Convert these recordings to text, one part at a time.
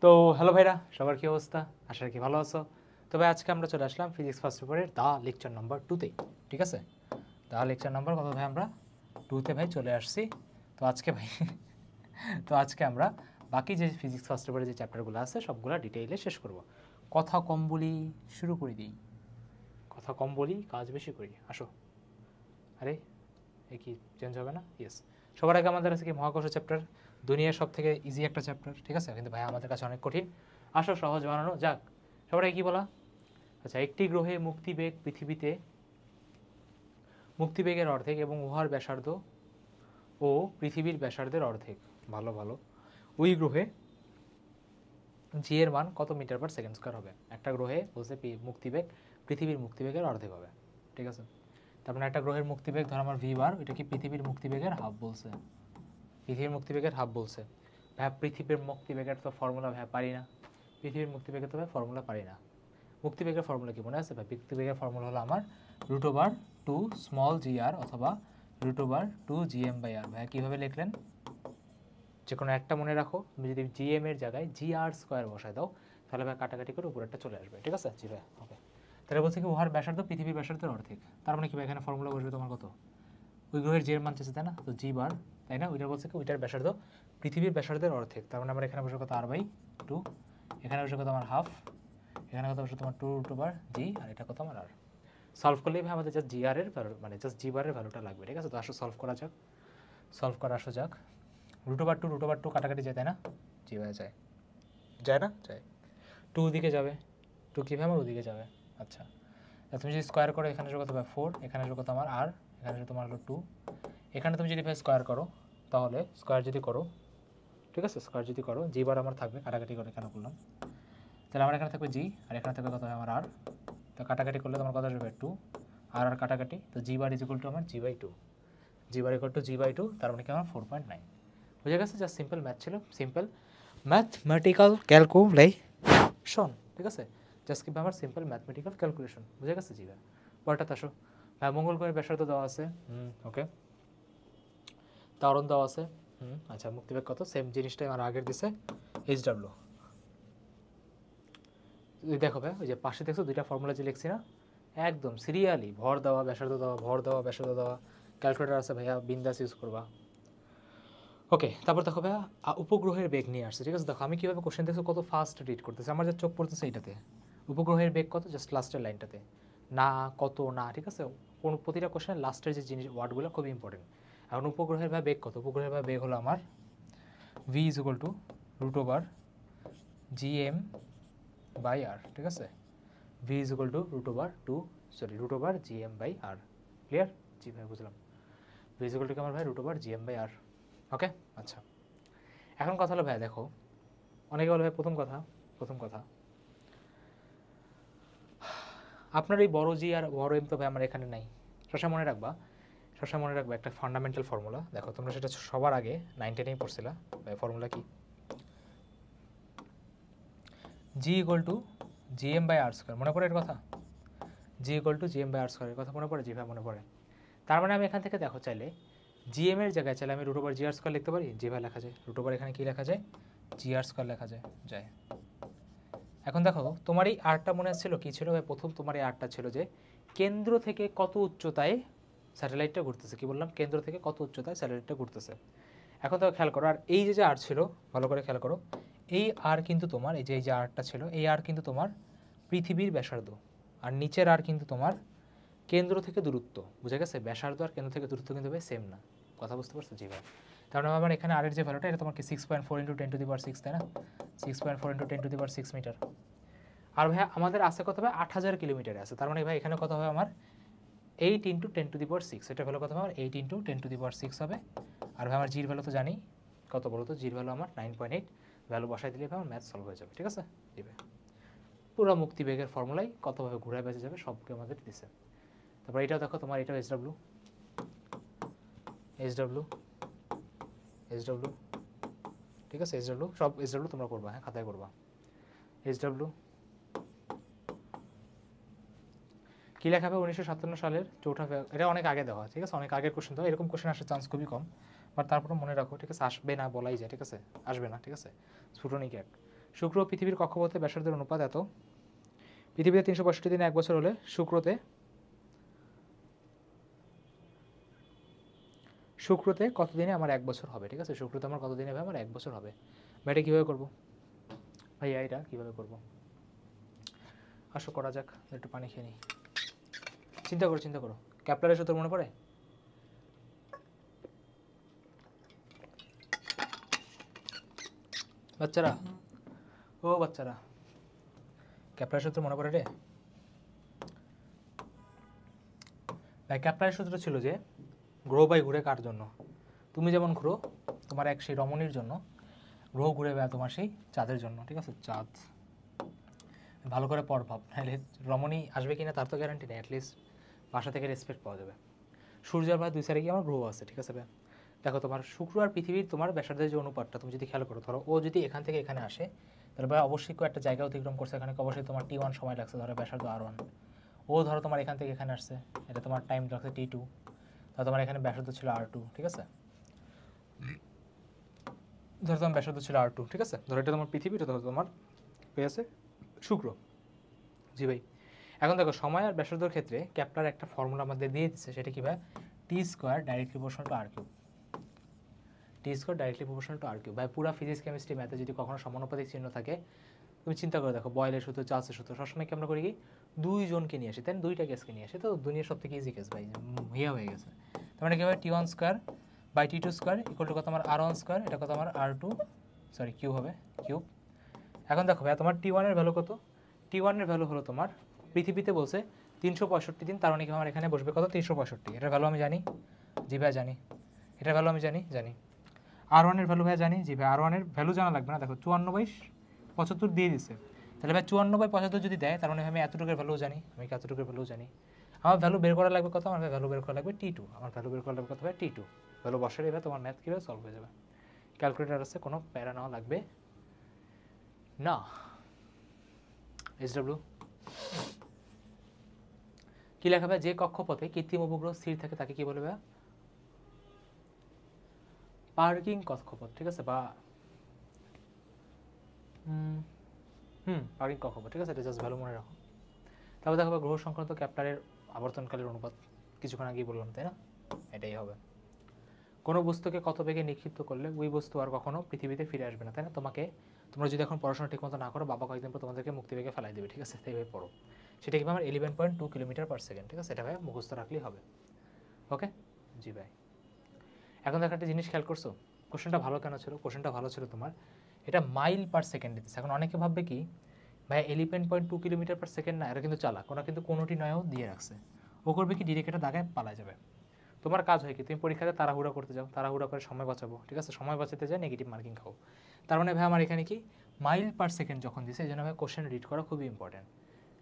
তো হ্যালো ভাইরা, সবার কি অবস্থা? আশা রাখি ভালো আছো। তবে আজকে আমরা চলে আসলাম ফিজিক্স ফার্স্ট পেপারের দা লেকচার নাম্বার 2তে। ঠিক আছে, দা লেকচার নাম্বার কত ভাই? আমরা 2তে ভাই চলে আসছি। তো আজকে ভাই তো আজকে আমরা বাকি যে ফিজিক্স ফার্স্ট পেপারের যে চ্যাপ্টারগুলো আছে সবগুলো ডিটেইলে শেষ করব। কথা কম বলি, শুরু করে দিই। কথা কম বলি, কাজ বেশি করি। আসো। আরে এ কি চেঞ্জ হবে না? ইয়েস। সবার আগে আমাদের আছে কি মহাকর্ষ চ্যাপ্টার, দুনিয়ার সব থেকে ইজি একটা চ্যাপ্টার। ঠিক আছে, কিন্তু ভাই আমাদের কাছে অনেক কঠিন। আসো সহজ বানানো যাক। সবার আগে কি বলা? আচ্ছা, একটি গ্রহে মুক্তিবেগ পৃথিবীতে মুক্তিবেগের অর্ধেক এবং উহার ব্যাসার্ধ ও পৃথিবীর ব্যাসার্ধের অর্ধেক। ভালো ভালো। ওই গ্রহে জি এর মান কত মিটার পার সেকেন্ড স্কয়ার হবে? একটা গ্রহে বলছে মুক্তিবেগ পৃথিবীর মুক্তিবেগের অর্ধেক হবে। ঠিক আছে, তারপরে একটা গ্রহের মুক্তিবেগ ধর আমার ভি বার, এটা কি পৃথিবীর মুক্তিবেগের হাফ বলছে। পৃথিবীর মুক্তিবেগের হাফ বলছে। ভাই পৃথিবীর মুক্তিবেগের তো ফর্মুলা ভাই পারি না। পৃথিবীর মুক্তিবেগের তো ভাই ফর্মুলা পারি না। মুক্তিবেগের ফর্মুলা কি মনে আছে ভাই? মুক্তিবেগের ফর্মুলা হলো আমার √2 স্মল জি আর অথবা √2 GM বাই আর। ভাই কীভাবে লিখলেন? যে কোনো একটা মনে রাখো। তুমি যদি জিএম এর জায়গায় GR স্কোয়ার বসায় দাও তাহলে ভাই কাটাকাটি করে উপরেরটা চলে আসবে। ঠিক আছে, জি ভাই ওকে। তাহলে বলছে কি উহার ব্যাসার্ধ পৃথিবীর ব্যাসার্ধের অর্ধেক। তার মানে কি ভাই এখানে ফর্মুলা বসবে তোমার কত? ওই গ্রহের জি এর মান চাইছে তাই না, তো জি বার, তাই না? ওইটা বলছে কি ওইটার ব্যাসার্ধ পৃথিবীর ব্যাসার্ধের অর্ধেক। তার মানে আমার এখানে বসে কত r/2, এখানে বসে কত আমার হাফ, এখানে কত বসে তোমার 2√/g, আর এটা কত আমার আর। সলভ করলেই ভাই আমাদের জাস্ট জি আর এর ভ্যালু মানে জাস্ট জি বারের ভ্যালুটা লাগবে। ঠিক আছে, তো আসো সলভ করা যাক। সলভ করা আসো যাক। √2 কাটাকাটি যায় তাই না? জি ভাই যায়, যায় না? যায়। 2 ওদিকে যাবে, 2 কীভাবে আমার ওদিকে যাবে। আচ্ছা, তুমি যদি স্কোয়ার করো এখানে কত হবে 4, এখানে কত আমার আর, এখানে তোমার হলো 2। এখানে তুমি যদি ভাই স্কোয়ার করো তাহলে স্কোয়ার যদি করো, ঠিক আছে, স্কোয়ার যদি করো জি বার আমার থাকবে, কাটাকাটি করে কেন করলাম, তাহলে আমার এখানে থাকবে জি আর এখানে থাকবে কত হয় আমার আর। তো কাটাকাটি করলে তোমার কত আসবে 2 আর আর কাটাকাটি, তো জি বার ইজ ইকুয়াল টু আমার জি/2, জি বার ইকুয়াল টু জি/2, তার মানে কি আমার 4.9। বুঝে গেছে? জাস্ট সিম্পল ম্যাথ ছিল, সিম্পল ম্যাথমেটিক্যাল ক্যালকুলেশন। ঠিক আছে, জাস্ট কি আমার সিম্পল ম্যাথমেটিক্যাল ক্যালকুলেশন। বুঝে গেছে? জি ভাই। পরটাতে আসো। হ্যাঁ, মঙ্গল গ্রহের ব্যাসার্ধ দেওয়া আছে, ওকে। তারণ দেওয়া আছে, আচ্ছা। মুক্তিবেগ কত? সেম জিনিসটাই আমার আগের দিছে, HW। দেখো ভাই ওই যে পাশে দেখছো দুইটা ফর্মুলা যে লিখছি না, একদম সিরিয়ালি ভর দেওয়া, ব্যাসার্ধ দেওয়া, ভর দেওয়া, ব্যাসার্ধ দেওয়া। ক্যালকুলেটার আছে ভাইয়া, বিন্দাস ইউজ করবা। ওকে, তারপর দেখো ভাইয়া উপগ্রহের বেগ নিয়ে আসছে। ঠিক আছে, দেখো আমি কীভাবে কোশ্চেন দেখছো কত ফাস্ট রিড করতেছে, আমার যে চোখ পড়তেছে এইটাতে। উপগ্রহের বেগ কত? জাস্ট লাস্টের লাইনটাতে না, কত না। ঠিক আছে, কোন প্রতিটা কোশ্চেনের লাস্টের যে জিনিস ওয়ার্ডগুলো খুবই ইম্পর্টেন্ট। এখন উপগ্রহের ভাই বেগ কত? উপগ্রহের ভাই বেগ হলো আমার v is equal to √GM/r। ঠিক আছে, v is equal to √GM/r। Clear? জি ভাই বুঝলাম। v ইজ ইকুয়াল টু আমার ভাই √GM/r। ওকে, আচ্ছা। এখন কথা হলো ভাই দেখো, অনেকে বলে ভাই প্রথম কথা আপনার এই বড় জি আর বড় এম তো ভাই আমার এখানে নাই। সবসময় মনে রাখবা একটা ফান্ডামেন্টাল ফর্মুলা। দেখো তোমরা সেটা সবার আগে 9 10 পড়ছিলা। ভাই ফর্মুলা কি? জি ইকুয়াল টু GM/r²। মনে পড়ে এর কথা? জি ইকুয়াল টু GM/r² এর কথা মনে পড়ে? জি ভাই মনে পড়ে। তার মানে আমি এখান থেকে দেখো চাইলে জিএম এর জায়গায় চাইলে আমি √GR² লিখতে পারি। জি ভাই লেখা যায়। √, এখানে কি লেখা যায়? GR² লেখা যায়। এখন দেখো তোমার এই আরটা মনে ছিল কি ছিল ভাই? প্রথম তোমার এই আরটা ছিল যে কেন্দ্র থেকে কত উচ্চতায় স্যাটেলাইটটা ঘুরতেছে। কি বললাম? কেন্দ্র থেকে কত উচ্চতায় স্যাটেলাইটটা ঘুরতেছে। এখন তো খেয়াল করো, আর এই যে আর ছিল, ভালো করে খেয়াল করো, এই আর কিন্তু তোমার এই যে আরটা ছিল, এই আর কিন্তু তোমার পৃথিবীর ব্যাসার্ধ, আর নিচের আর কিন্তু তোমার কেন্দ্র থেকে দূরত্ব। বুঝে গেছে? ব্যাসার্ধ আর কেন্দ্র থেকে দূরত্ব কিন্তু ভাই সেম না। কথা বুঝতে পারছো? জি ভাই। তার মানে আমার এখানে আরের যে ভ্যালুটা এটা তোমার কি 6.4 × 10⁶, তাই না? 6.4 × 10⁶ মিটার। আর ভাই আমাদের আছে কত ভাই? 8000 কিলোমিটারে আছে। তার মানে ভাই এখানে কত হবে আমার? 8 × 10⁶। এটা ভ্যালু কত হবে? 8 × 10⁶ হবে। আর ভাই আমার জির ভ্যালু তো জানি কত, বলো তো? জির ভ্যালু আমার 9.8। ভ্যালু বসাই দিলে ভাই আমার ম্যাথ সলভ হয়ে যাবে। ঠিক আছে, জি ভাই। পুরো মুক্তিবেগের ফর্মুলাই কতভাবে ঘুরায় বেঁচে যাবে সবকে আমাদের দিছে। তারপর এটাও দেখো তোমার, এটাও HW। ঠিক আছে, HW সব HW তোমরা করবা, হ্যাঁ খাতায় করবা। HW কী লেখা হবে? 1957 সালের 4 ফেব্রুয়ারি। এটা অনেক আগে দেওয়া, ঠিক আছে, অনেক আগের কোশ্চেন দেওয়া। এরকম কোশ্চেন আসার চান্স খুবই কম। বাট তারপরে মনে রাখো, ঠিক আছে, আসবে না বলাই যায়, ঠিক আছে, আসবে না, ঠিক আছে। স্ফুটনিক 1। শুক্র ও পৃথিবীর কক্ষপথে ব্যাসার্ধের অনুপাত এত। পৃথিবীতে 365 দিনে 1 বছর হলে শুক্রতে কত দিনে আমার 1 বছর হবে, ঠিক আছে। শুক্রতে আমার কত দিনে আমার 1 বছর হবে। বা এটা কীভাবে করবো ভাইয়া, এটা কীভাবে করবো? আসো করা যাক, একটু পানি খেয়ে নিই। চিন্তা করো ক্যাপলারের সূত্র মনে পড়ে? বাচ্চারা, ও বাচ্চারা, ক্যাপলারের সূত্র মনে পড়ে রে ভাই? ক্যাপলারের সূত্র ছিল যে গ্রহ বাই ঘুরে কার জন্য? তুমি যেমন ঘুরো, তোমার এক সেই রমণীর জন্য। গ্রহ ঘুরে তোমার সেই চাঁদের জন্য, ঠিক আছে। চাঁদ, ভালো করে পড় ভাব, নাহলে রমণী আসবে কিনা তার তো গ্যারান্টি নেই। অ্যাটলিস্ট বাসা থেকে রেসপেক্ট পাওয়া যাবে। সূর্যের ভাই 2 সাইডে কি আমার গ্রহ আছে, ঠিক আছে ভাই। দেখো তোমার শুক্র আর পৃথিবীর তোমার ব্যাসার্ধের যে অনুপাতটা তুমি যদি খেয়াল করো, ধরো ও যদি এখান থেকে এখানে আসে, তাহলে ভাই অবশ্যই একটা জায়গা অতিক্রম করছে, এখানে অবশ্যই তোমার T1 সময় লাগছে, ধরো ব্যাসার্ধ R1। ও ধরো তোমার এখান থেকে এখানে আসছে, এটা তোমার টাইম লাগছে T2, তাহলে তোমার এখানে ব্যাসার্ধ ছিল R2, ঠিক আছে। ধরো তোমার ব্যাসার্ধ ছিল R2, ঠিক আছে। ধরো এটা তোমার পৃথিবী, এটা ধরো তোমার হয়ে আছে শুক্র। জি ভাই। এখন দেখো সময় আর ব্যাসার্ধর ক্ষেত্রে ক্যাপলার একটা ফর্মুলা আমাদের দিয়ে দিচ্ছে, সেটা কি ভাই? T² directly proportional two R3। T² directly proportional two R3 ভাই। পুরো ফিজিক্স কেমিস্ট্রি ম্যাথে যদি কখনো সমানুপাতিক চিহ্ন থাকে, তুমি চিন্তা করে দেখো, বয়েলের সূত্র, চার্লসের সূত্র, সবসময় কি আমরা করি কি? দুইজনকে নিয়ে আসি, তাই না? দুইটা কেসকে নিয়ে আসি, তো দুনিয়ার সব থেকে ইজি কেস ভাই, হিয়া হয়ে গেছে। তার মানে কি হবে? T1² by T2² equal to কত আমার R1², এটা কত আমার R2, সরি কিউব হবে, কিউব। এখন দেখো ভাই, তোমার T1 এর ভ্যালু কত? T1 এর ভ্যালু হলো তোমার, পৃথিবীতে বলছে 365 দিন, তার মানে কি আমার এখানে বসবে কত? 365। এটার ভ্যালু আমি জানি, জি ভাই জানি। এটার ভ্যালু আমি জানি। R1 এর ভ্যালু ভাই জানি, জি ভাই। R1 এর ভ্যালু জানা লাগবে না, দেখো 54/75 দিয়ে দিছে। তাহলে ভাই 54/75 যদি দেয়, তার মানে আমি এতটুকুর ভ্যালু জানি, আমি এতটুকুর ভ্যালু জানি। আমার ভ্যালু বের করা লাগবে কত? আমার ভ্যালু বের করা লাগবে T2। আমার ভ্যালু বের করা লাগবে কত ভাই? T2। ভ্যালু বসালে এবার তোমার ম্যাথ কীভাবে সলভ হয়ে যাবে। ক্যালকুলেটার আছে, কোনো প্যারা নেওয়া লাগবে না। SW কি লেখা ভাই? যে কক্ষপথে কৃত্রিম উপগ্রহ স্থির থাকে তাকে কি বলে ভাই? পার্কিং কক্ষপথ, ঠিক আছে। বা পার্কিং কক্ষপথ, ঠিক আছে। এটা জাস্ট ভ্যালু মনে রাখো। তারপর দেখো গ্রহ সংক্রান্ত ক্যাপলারের আবর্তনকালের অনুপাত, কিছুক্ষণ আগেই বললাম, তাই না? এটাই হবে। কোনো বস্তুকে কত বেগে নিক্ষিপ্ত করলে ওই বস্তু আর কখনো পৃথিবীতে ফিরে আসবে না, তাই না? তোমরা যদি এখন পড়াশোনা ঠিকমতো না করো, বাবা কয়েকদিন পর তোমাদেরকে মুক্তিবেগে ফেলাই দেবে, ঠিক আছে। সেইভাবে পড়ো। সেটা কি আমার 11.2 কিলোমিটার/সেকেন্ড, ঠিক আছে। এটা ভাই মুখস্থ রাখলেই হবে। ওকে জি ভাই। এখন দেখো একটা জিনিস খেয়াল করছো, কোশ্চেনটা ভালো কেন ছিল? কোশ্চেনটা ভালো ছিল তোমার, এটা মাইল/সেকেন্ড দিতেছে। এখন অনেকে ভাববে কি ভাই 11.2 কিলোমিটার/সেকেন্ড না, এটা কিন্তু চালাক, ওরা কিন্তু কোনোটি নয়ও দিয়ে রাখছে। ও করবে কি? ডিরেক্ট এটা দাগায় পালা যাবে। তোমার কাজ হয় কি? তুমি পরীক্ষাতে তাড়াহুড়া করতে যাও, তাড়াহুড়া করে সময় বাঁচাবো, ঠিক আছে। সময় বাঁচাতে যায় নেগেটিভ মার্কিং খাও। তার মানে ভাই আমার এখানে কি মাইল/সেকেন্ড যখন দিছে, এই জন্য ভাই কোশ্চেন রিড করা খুবই ইম্পর্টেন্ট।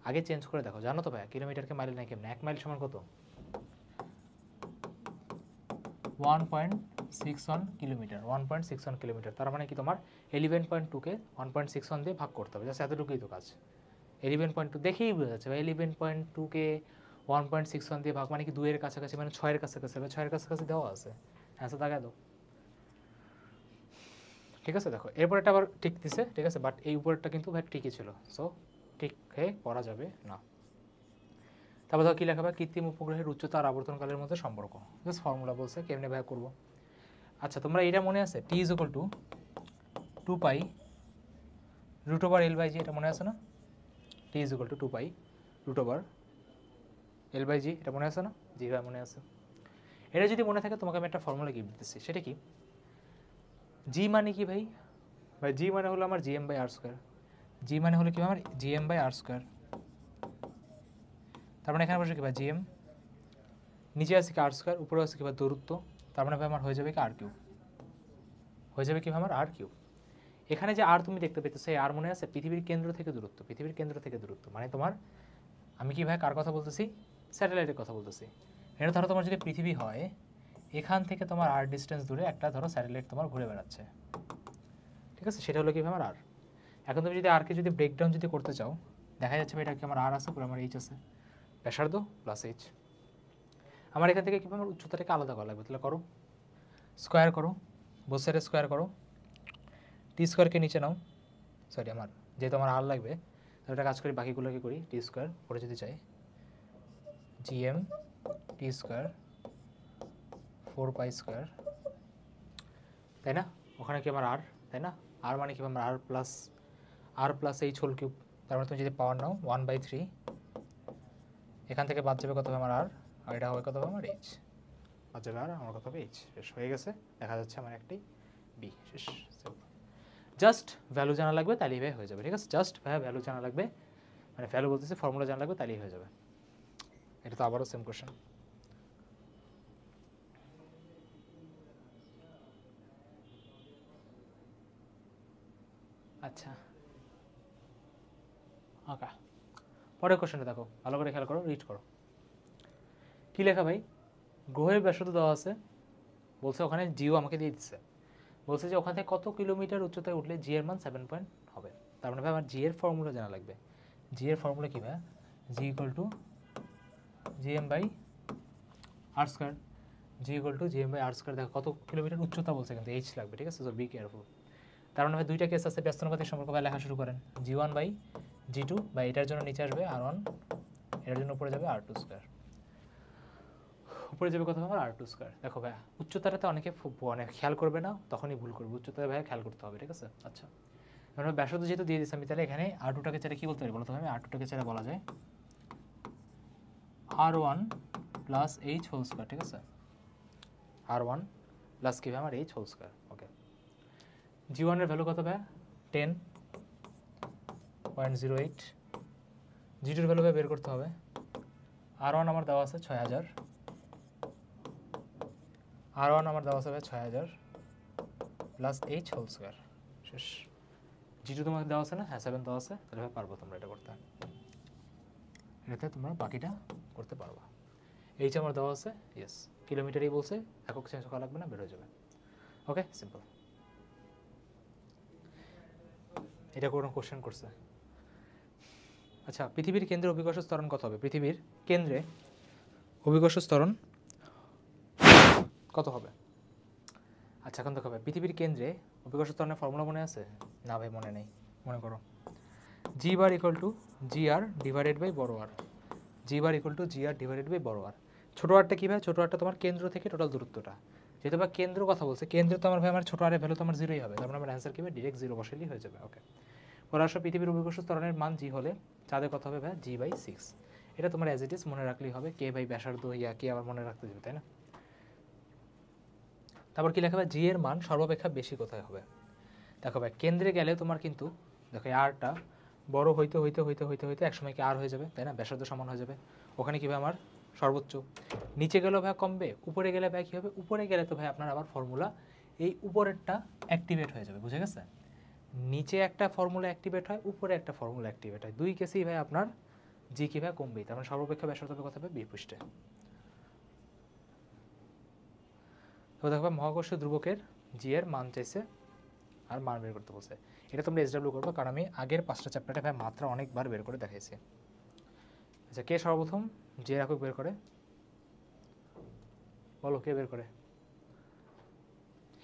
আগে চেঞ্জ করে দেখো, জানো তো ভাই কিলোমিটারকে মাইল নাই কেমন? 1 মাইল সমান কত? 1.61 কিলোমিটার। 1.61 কিলোমিটার, তার মানে কি তোমার 11.2কে 1.61 দিয়ে ভাগ করতে হবে, জাস্ট এতটুকুই তো কাজ। 11.2 দেখেই বোঝা যাচ্ছে ভাই, 11.2কে 1.61 দিয়ে ভাগ মানে কি 2 এর কাছাকাছি, মানে 6 এর কাছাকাছি। 6 এর কাছাকাছি দেওয়া আছে, অ্যান্সার দাগায় দাও, ঠিক আছে। দেখো এরপরটা আবার ঠিক দিছে, ঠিক আছে, বাট এই উপরেরটা কিন্তু ভাই ঠিকই ছিল, সো ঠিক হয়ে পড়া যাবে না। তারপর ধর কী লেখা ভাই? কৃত্রিম উপগ্রহের উচ্চতা আর আবর্তনকালের মধ্যে সম্পর্ক, জাস্ট ফর্মুলা বলছে, কেমনে ভাই করবো। আচ্ছা তোমরা এটা মনে আছে? T = 2π √L/g, এটা মনে আছে না? T = 2π √L/g, এটা মনে আছে না? জি ভাই মনে আছে। এটা যদি মনে থাকে, তোমাকে আমি একটা ফর্মুলা গিফট দিতেছি, সেটা কি? জি মানে কি ভাই? ভাই জি মানে হলো আমার gm/r²। জি মানে হলো কি আমার gm/r²। তার মানে এখানে বসে কি ভাই? gm, নিচে আছে কি r², উপরে আছে কি ভাই দূরত্ব, তার মানে ভাই আমার হয়ে যাবে কি r3। হয়ে যাবে কি ভাই আমার r3। এখানে যে আর তুমি দেখতে পেতেছো, এই আর মনে আছে? পৃথিবীর কেন্দ্র থেকে দূরত্ব, পৃথিবীর কেন্দ্র থেকে দূরত্ব মানে তোমার, আমি কি ভাই কার কথা বলতেছি? স্যাটেলাইটের কথা বলতেছি। এটা ধরো তোমার যদি পৃথিবী হয়, এখান থেকে তোমার আর ডিস্টেন্স দূরে একটা ধরো স্যাটেলাইট তোমার ঘুরে বেড়াচ্ছে, ঠিক আছে। সেটা হলো কি ভাই আমার আর। এখন তুমি যদি আরকে যদি ব্রেকডাউন যদি করতে চাও, দেখা যাচ্ছে এটা কি আমার আর আছে, পুরো আমার এইচ আছে, ব্যাসার্ধ প্লাস এইচ। আমার এখান থেকে কি আমার উচ্চতাটাকে আলাদা করা লাগবে, তাহলে করো। স্কোয়ার করো, বোথ সাইডে স্কোয়ার করো, টি স্কোয়ারকে নিচে নাও, সরি আমার যেহেতু আমার আর লাগবে তাহলে একটা কাজ করি বাকিগুলোকে করি, টি স্কোয়ার করে যদি চাই জিএম টি স্কোয়ার 4 পাই স্কোয়ার, তাই না? ওখানে কি আমার আর, তাই না? আর মানে কি আমার আর প্লাস এইচ হোল কিউব, তার মানে তুমি যদি পাওয়ার নাও 1/3, এখান থেকে বাদ যাবে কত হবে আমার আর এটা হবে কত হবে আমার এইচ, বাদ যাবে আর আমার কত হবে এইচ, শেষ হয়ে গেছে, দেখা যাচ্ছে আমার একটি বি, শেষ। জাস্ট ভ্যালু জানা লাগবে তাহলেই হয়ে যাবে, ঠিক আছে? জাস্ট ভ্যালু জানা লাগবে, মানে ভ্যালু বলতেছে ফর্মুলা জানা লাগবে তাহলেই হয়ে যাবে। এটা তো আবারও সেম কোশ্চেন। আচ্ছা ওকে, পরের কোশ্চেনটা দেখো, ভালো করে খেয়াল করো, রিড করো। কি লেখা ভাই? গ্রহের ব্যাসার্ধ দেওয়া আছে, বলছে ওখানে জিও আমাকে দিয়ে দিচ্ছে, বলছে যে ওখান থেকে কত কিলোমিটার উচ্চতায় উঠলে জি এর মান 7 পয়েন্ট হবে। তার মানে ভাই আমার জি এর ফর্মুলা জানা লাগবে। জি এর ফর্মুলা কী ভাই? G equal to GM by R square, G equal to GM by R square. দেখো কত কিলোমিটার উচ্চতা বলছে, কিন্তু এইচ লাগবে, ঠিক আছে? So be careful. তার মানে ভাই দুইটা কেস আছে, ব্যস্তানুপাতিক সম্পর্ক ভাই লেখা শুরু করেন, জি1 বাই জি2, বা এটার জন্য নিচে আসবে আর1, এটার জন্য উপরে যাবে আর2 স্কোয়ার, উপরে যাবে কত হবে আর2 স্কোয়ার। দেখো ভাই উচ্চতাটাতে অনেকে অনেক খেয়াল করবে না, তখনই ভুল করবে, উচ্চতায় ভাই খেয়াল করতে হবে, ঠিক আছে? আচ্ছা আমরা ব্যাসার্ধ যেহেতু দিয়ে দিচ্ছি, আমি তাহলে এখানে আর2টাকে ছেড়ে কী বলতে পারি বলতে হবে? আর2টাকে ছেড়ে বলা যায় আর1 প্লাস এইচ হোল স্কোয়ার, ঠিক আছে? আর1 প্লাস কী ভাই আমার এইচ হোল স্কোয়ার। ওকে, জি1 এর ভ্যালু কত ভাই? 10.08, জি2 এর ভ্যালু ভাই বের করতে হবে। আর1 আমার দেওয়া আছে 6000, আর1 আমার দেওয়া আছে ভাই 6000 প্লাস এইচ হোল স্কোয়ার, শেষ। জি2 তোমাকে দেওয়া আছে না? হ্যাঁ 7 দেওয়া আছে, তাহলে ভাই পারবো তোমরা এটা করতে, এটাতে তোমরা বাকিটা করতে পারবা। এইচ আমার দেওয়া আছে, ইয়েস, কিলোমিটারই বলছে, একক চেঞ্জ করা লাগবে না, বের হয়ে যাবে। ওকে, সিম্পল। এটা কোনো কোশ্চেন করছে? আচ্ছা, পৃথিবীর কেন্দ্রে অভিকর্ষ ত্বরণ কত হবে? পৃথিবীর কেন্দ্রে অভিকর্ষ ত্বরণ কত হবে? আচ্ছা এখন দেখো ভাই, পৃথিবীর কেন্দ্রে অভিকর্ষ ত্বরণের ফর্মুলা মনে আছে? না ভাই মনে নেই, মনে করো। G bar equal to g R divided by বড় R, g bar equal to g R divided by বড় আর। ছোটো আরটা কী ভাই? ছোটো আরটা তোমার কেন্দ্র থেকে টোটাল দূরত্বটা, যেহেতু বা কেন্দ্র কথা বলছে, কেন্দ্র তো আমার ভাই আমার ছোটো আরের ভ্যালু তো আমার জিরোই হবে, তারপর আমার অ্যান্সার কী হবে? ডিরেক্ট জিরো বসাইলেই হয়ে যাবে। ওকে, পরাশর পৃথিবীর অভিকর্ষ ত্বরণের মান জি হলে চাঁদে কত হবে ভাই? জি বাই 6। এটা তোমার অ্যাজ ইট ইজ মনে রাখলেই হবে, কে ভাই ব্যাসার্ধ ইয়া কে আবার মনে রাখতে দেবে, তাই না? তারপর কি লেখা হবে? জি এর মান সর্বাপেক্ষা বেশি কোথায় হবে? দেখো ভাই কেন্দ্রে গেলে তোমার কিন্তু দেখো আরটা বড় হইতে হইতে হইতে হইতে হইতে একসময় কি আর হয়ে যাবে, তাই না? ব্যাসার্ধ সমান হয়ে যাবে, ওখানে কী ভাই আমার সর্বোচ্চ। নিচে গেলেও ভাই কমবে, উপরে গেলে ভাই কী হবে? উপরে গেলে তো ভাই আপনার আবার ফর্মুলা এই উপরেরটা অ্যাক্টিভেট হয়ে যাবে, বুঝে গেছে? নিচে একটা ফর্মুলা অ্যাক্টিভেট হয়, উপরে একটা ফর্মুলা অ্যাক্টিভেট হয়, দুই কেসেই ভাই আপনার জি কী ভাই কমবেই, তার মানে সর্বাপেক্ষা ব্যাসার্ধ হবে কথা হবে বি পৃষ্ঠে। তো দেখো মহাকর্ষীয় ধ্রুবকের জি এর মান চাইছে আর মান বের করতে বলছে, এটা তোমরা এসডব্লিউ করবো, কারণ আমি আগের 5টা চ্যাপ্টারে ভাই মাত্রা অনেকবার বের করে দেখাইছি। আচ্ছা কে সর্বপ্রথম জি এর একক বের করে বলো, কে বের করে?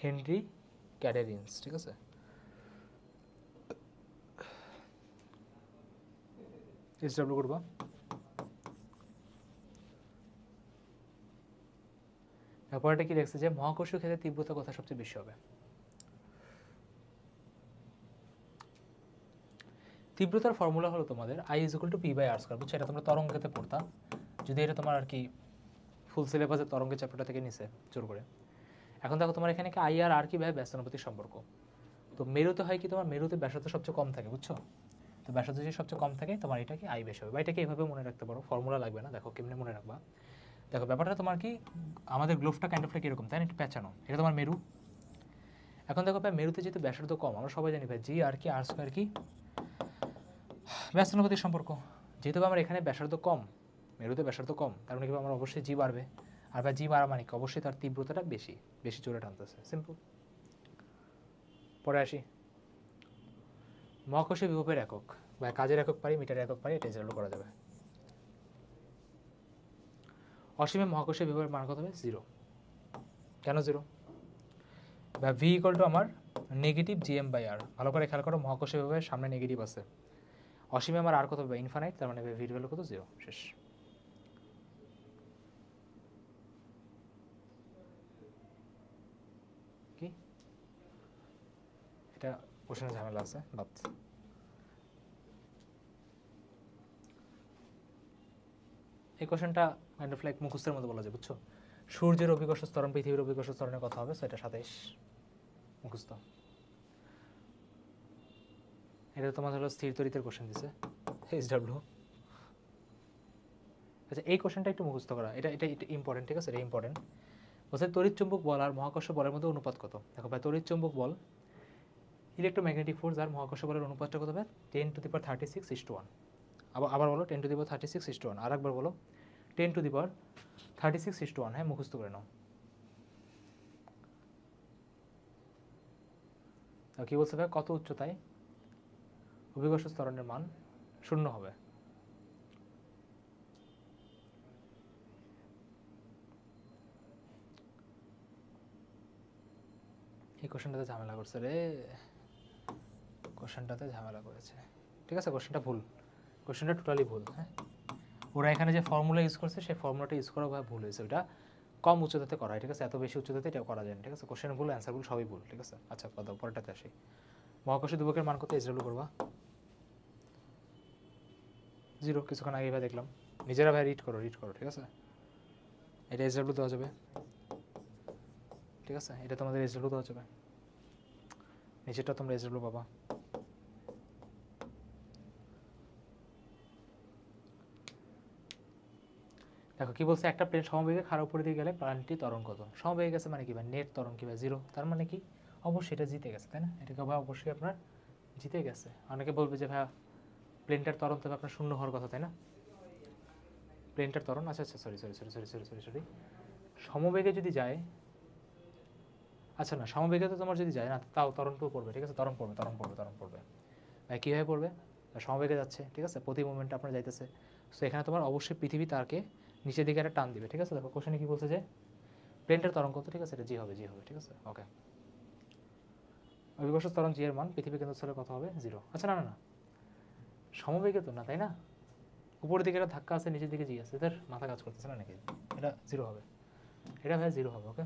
হেনরি ক্যাডেরিন্স, ঠিক আছে? এসডব্লিউ করবো। তারপরটা কি লিখছে যে মহাকর্ষীয় ক্ষেত্রে তীব্রতা কথা সবচেয়ে বেশি হবে? তীব্রতার ফর্মুলা হলো তোমাদের I is equal to P by R square, বুঝছো? এটা তোমরা তরঙ্গেতে পড়তা, যদি এটা তোমার আর কি ফুল সিলেবাসে তরঙ্গের চ্যাপ্টারটা থেকে নিছে জোর করে। এখন দেখো তোমার এখানে কি আই আর আর কি ভাই? ব্যস্তানুপাতিক সম্পর্ক। তো মেরুতে হয় কি তোমার মেরুতে ব্যাসার্ধ সবচেয়ে কম থাকে, বুঝছো? তো ব্যাসার্ধ যদি সবচেয়ে কম থাকে তোমার এটা কি আই বেশি হবে, বা এটাকে এইভাবে মনে রাখতে পারো, ফর্মুলা লাগবে না, দেখো কেমনে মনে রাখবা। দেখো ব্যাপারটা তোমার কি আমাদের গ্লোভটা কাইন্ড অফটা কীরকম, তাই না? একটু পেঁচানো, এটা তোমার মেরু। এখন দেখো ভাই মেরুতে যেহেতু ব্যাসার্ধ কম, আমরা সবাই জানি ভাই জি আর কি আর স্কয়ার কি ব্যস্তানুপাতিক সম্পর্ক, যেহেতু আমার এখানে ব্যাসার্ধ কম, মেরুতে ব্যাসার্ধ কম, তার মানে কি আমার অবশ্যই জি বাড়বে, আর ভাই জি বাড়া মানে কি অবশ্যই তার তীব্রতাটা বেশি বেশি জোরে টানতেছে, সিম্পল। পরে আসি, মহাকর্ষীয় বিভবের একক বা কাজের একক পারি, মিটারের একক পারি, এটা ইজারও করা যাবে। অসীমে মহাকর্ষীয় বিভবের মান কত হবে? 0। কেন 0? ভি ইকুয়াল টু আমার নেগেটিভ জিএম বাই আর। ভালো করে খেয়াল করো, মহাকর্ষীয় প্রভাবের সামনে নেগেটিভ আছে, অসীমে আমার আর কত হবে? ইনফাইনাইট, তার মানে ভির ভ্যালু কত? 0। শেষ। কি এটা কোশ্চেনে ঝামেলা আছে বাদ। এই কোশ্চেনটা কাইন্ড অফ লাইক মুখস্থের মতো বলা যায়, বুঝছো? সূর্যের অভিকর্ষ ত্বরণ পৃথিবীর অভিকর্ষ ত্বরণের কথা হবে, সেটা 27 মুখস্থ। এটা তোমার হলো স্থির তড়িতের কোশ্চেন দিছে SW। আচ্ছা এই কোশ্চেনটা একটু মুখস্থ করা, এটা এটা ইম্পর্টেন্ট, ঠিক আছে? এটা ইম্পর্টেন্ট। বলছে তড়িৎ চুম্বক বল আর মহাকর্ষ বলের মধ্যে অনুপাত কত? দেখো ভাই, তড়িৎ চুম্বক বল ইলেকট্রোম্যাগনেটিক ফোর্স আর মহাকর্ষ বলের অনুপাতটা কত হবে? 10⁻36⁰1। আবার বলো 10⁻36⁰1। আর একবার বলো 10⁻36⁰1। হ্যাঁ, মুখস্থ করে নাও। কি বলছে ভাই? কত উচ্চতায় অভিকর্ষ ত্বরণের মান 0 হবে? এই কোশ্চেনটাতে ঝামেলা করছে রে, কোশ্চেনটাতে ঝামেলা করেছে, ঠিক আছে? কোশ্চেনটা ভুল, কোশ্চেনটা টোটালি ভুল। হ্যাঁ, ওরা এখানে যে ফর্মুলা ইউজ করছে সেই ফর্মুলাটা ইউজ করা ভুল হয়েছে। ওটা কম উচ্চতাতে করা হয়, ঠিক আছে? এত বেশি উচ্চতাতে এটা করা যায় না, ঠিক আছে? কোশ্চেন ভুল, অ্যান্সার ভুল, সবই ভুল, ঠিক আছে? আচ্ছা কথা পরেরটাতে আসি। মহাকর্ষ দুবকের মান কত? SW করবা 0। কিছুক্ষণ আগে ভাই দেখলাম, নিজেরা ভাই রিড করো, ঠিক আছে? এটা SW দেওয়া যাবে, ঠিক আছে? এটা তোমাদের SW দেওয়া যাবে, নিচেরটা তোমরা SW পাবা। দেখো কি বলছে, একটা প্লেন সমবেগে খারাপ উপরে দিয়ে গেলে প্রাণটি ত্বরণ কত? সমবেগে গেছে মানে কি ভাই? নেট ত্বরণ কি ভাই? 0। তার মানে কি? অবশ্যই এটা জিতে গেছে, তাই না? এটাকে ভাই অবশ্যই আপনার জিতে গেছে। অনেকে বলবে যে ভাই প্লেনটার ত্বরণ তো আপনার 0 হওয়ার কথা, তাই না? প্লেনটার ত্বরণ, আচ্ছা আচ্ছা, সরি, সমবেগে যদি যায়, আচ্ছা না, সমবেগে তো তোমার যদি যায় না, তাও ত্বরণটাও পড়বে, ঠিক আছে? ত্বরণ পড়বে ভাই। কীভাবে পড়বে? সমবেগে যাচ্ছে, ঠিক আছে? প্রতি মোমেন্টে আপনার যাইতেছে, সো এখানে তোমার অবশ্যই পৃথিবী তারকে নিচের দিকে একটা টান দিবে, ঠিক আছে? দেখো কোশ্চেনে কি বলছে যে প্লেনটার ত্বরণ কত, ঠিক আছে? এটা জি হবে, ঠিক আছে? ওকে, অভিকর্ষ ত্বরণ জি এর মান পৃথিবী কেন্দ্রস্থলে কত হবে? 0। আচ্ছা না না না, সমবেগে তো না, তাই না? উপরের দিকে একটা ধাক্কা আছে, নিচের দিকে জি আছে, এদের মাথা কাজ করতেছে না নাকি? এটা 0 হবে, এটা ভাই 0 হবে। ওকে,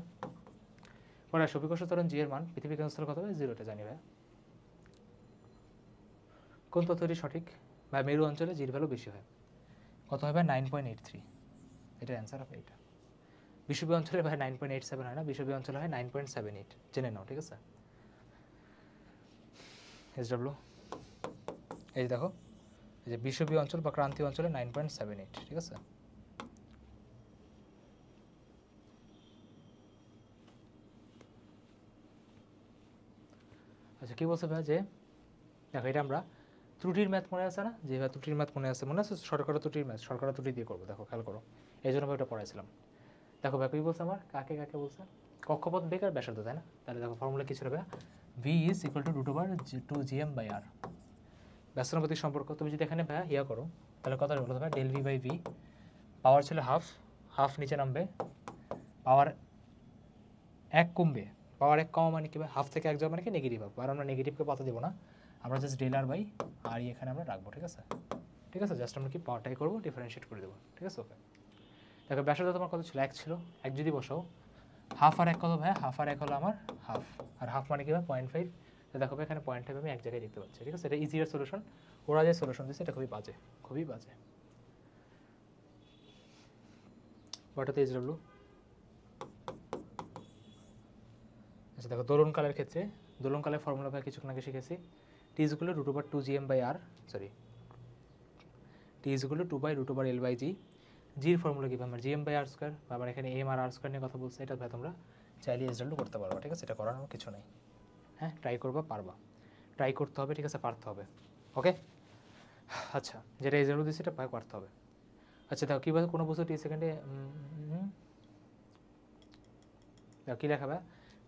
পরে অভিকর্ষ ত্বরণ জি এর মান পৃথিবী কেন্দ্রস্থলে কত হবে? 0। এটা জানি ভাই। কোন তথ্যটি সঠিক? ভাই মেরু অঞ্চলে জির ভ্যালু বেশি হয়, কত হবে? 9.83। এটা অ্যান্সার হবে এটা। বিষুবীয় অঞ্চলে ভাই 9.87 হয় না, বিষুবীয় অঞ্চলে হয় 9.78। জেনে নাও, ঠিক আছে? SW এই যে দেখো, এই যে বিষুবীয় অঞ্চল বা ক্রান্তীয় অঞ্চলে 9.78, ঠিক আছে? আচ্ছা কি বলছে ভাই যে দেখো, এটা আমরা ত্রুটির ম্যাথ মনে আছে না? যে ভাই ত্রুটির ম্যাথ মনে আছে শর্করা ত্রুটির ম্যাথ, শর্করা ত্রুটি দিয়ে করবো। দেখো খেয়াল করো, এই জন্য ভাই ওটা পড়াইছিলাম। দেখো ভাই কি বলছে আমার, কাকে বলছে? কক্ষপথ বেগ আর ব্যাসার্ধ, তাই না? তাহলে দেখো ফর্মুলা কি ছিল ভাই? V is equal to √2gm/r। ব্যস্তানুপাতিক সম্পর্ক তুমি যদি এখানে ভাই ইয়া করো, তাহলে কত বলতে ভাই? del v/v। পাওয়ার ছিল হাফ নিচে নামবে, পাওয়ার 1 কমবে। পাওয়ার 1 কমা মানে কি ভাই? হাফ থেকে 1 যাওয়া মানে কি? নেগেটিভ হবে। আর আমরা নেগেটিভকে পাতা দেবো না, আমরা জাস্ট del r/r এখানে আমরা রাখবো, ঠিক আছে? ঠিক আছে, জাস্ট আমরা কি পাওয়ারটাই করবো, ডিফারেন্সিয়েট করে দেবো, ঠিক আছে? ওকে, দেখো ব্যাসার্ধ তোমার কত ছিল? 1 ছিল। 1 যদি বসাও, হাফ আর 1 কত ভাই? হাফ আর 1 হলো আমার হাফ, আর হাফ মানে কি ভাই? 0.5। তো দেখো এখানে 0.5 আমি এক জায়গায় দেখতে পাচ্ছি, ঠিক আছে? এটা ইজিয়ার সলিউশন। ওরা যে সলিউশন দিচ্ছে এটা খুবই বাজে, ওটাতে SW। আচ্ছা দেখো দোলনকালের ক্ষেত্রে, দোলনকালের ফর্মুলা ভাই কিছুক্ষণ আগে শিখেছি। T is equal to √2gm/r, sorry, T is equal to 2/√L/g। জির ফর্মুলা কি ভাই? আমার gm/r², বা আমার এখানে m আর r² নিয়ে কথা বলছে, এটা ভাই তোমরা চাইলে SW করতে পারবা, ঠিক আছে? এটা করার কিছু নেই। হ্যাঁ, ট্রাই করবা, পারবা, ট্রাই করতে হবে, ঠিক আছে? পারতে হবে। ওকে, আচ্ছা যেটা SW দিচ্ছে এটা ভাই করতে হবে। আচ্ছা দেখো কী বলছে, কোনো বস্তু টি সেকেন্ডে দেখো কী লেখা ভাই?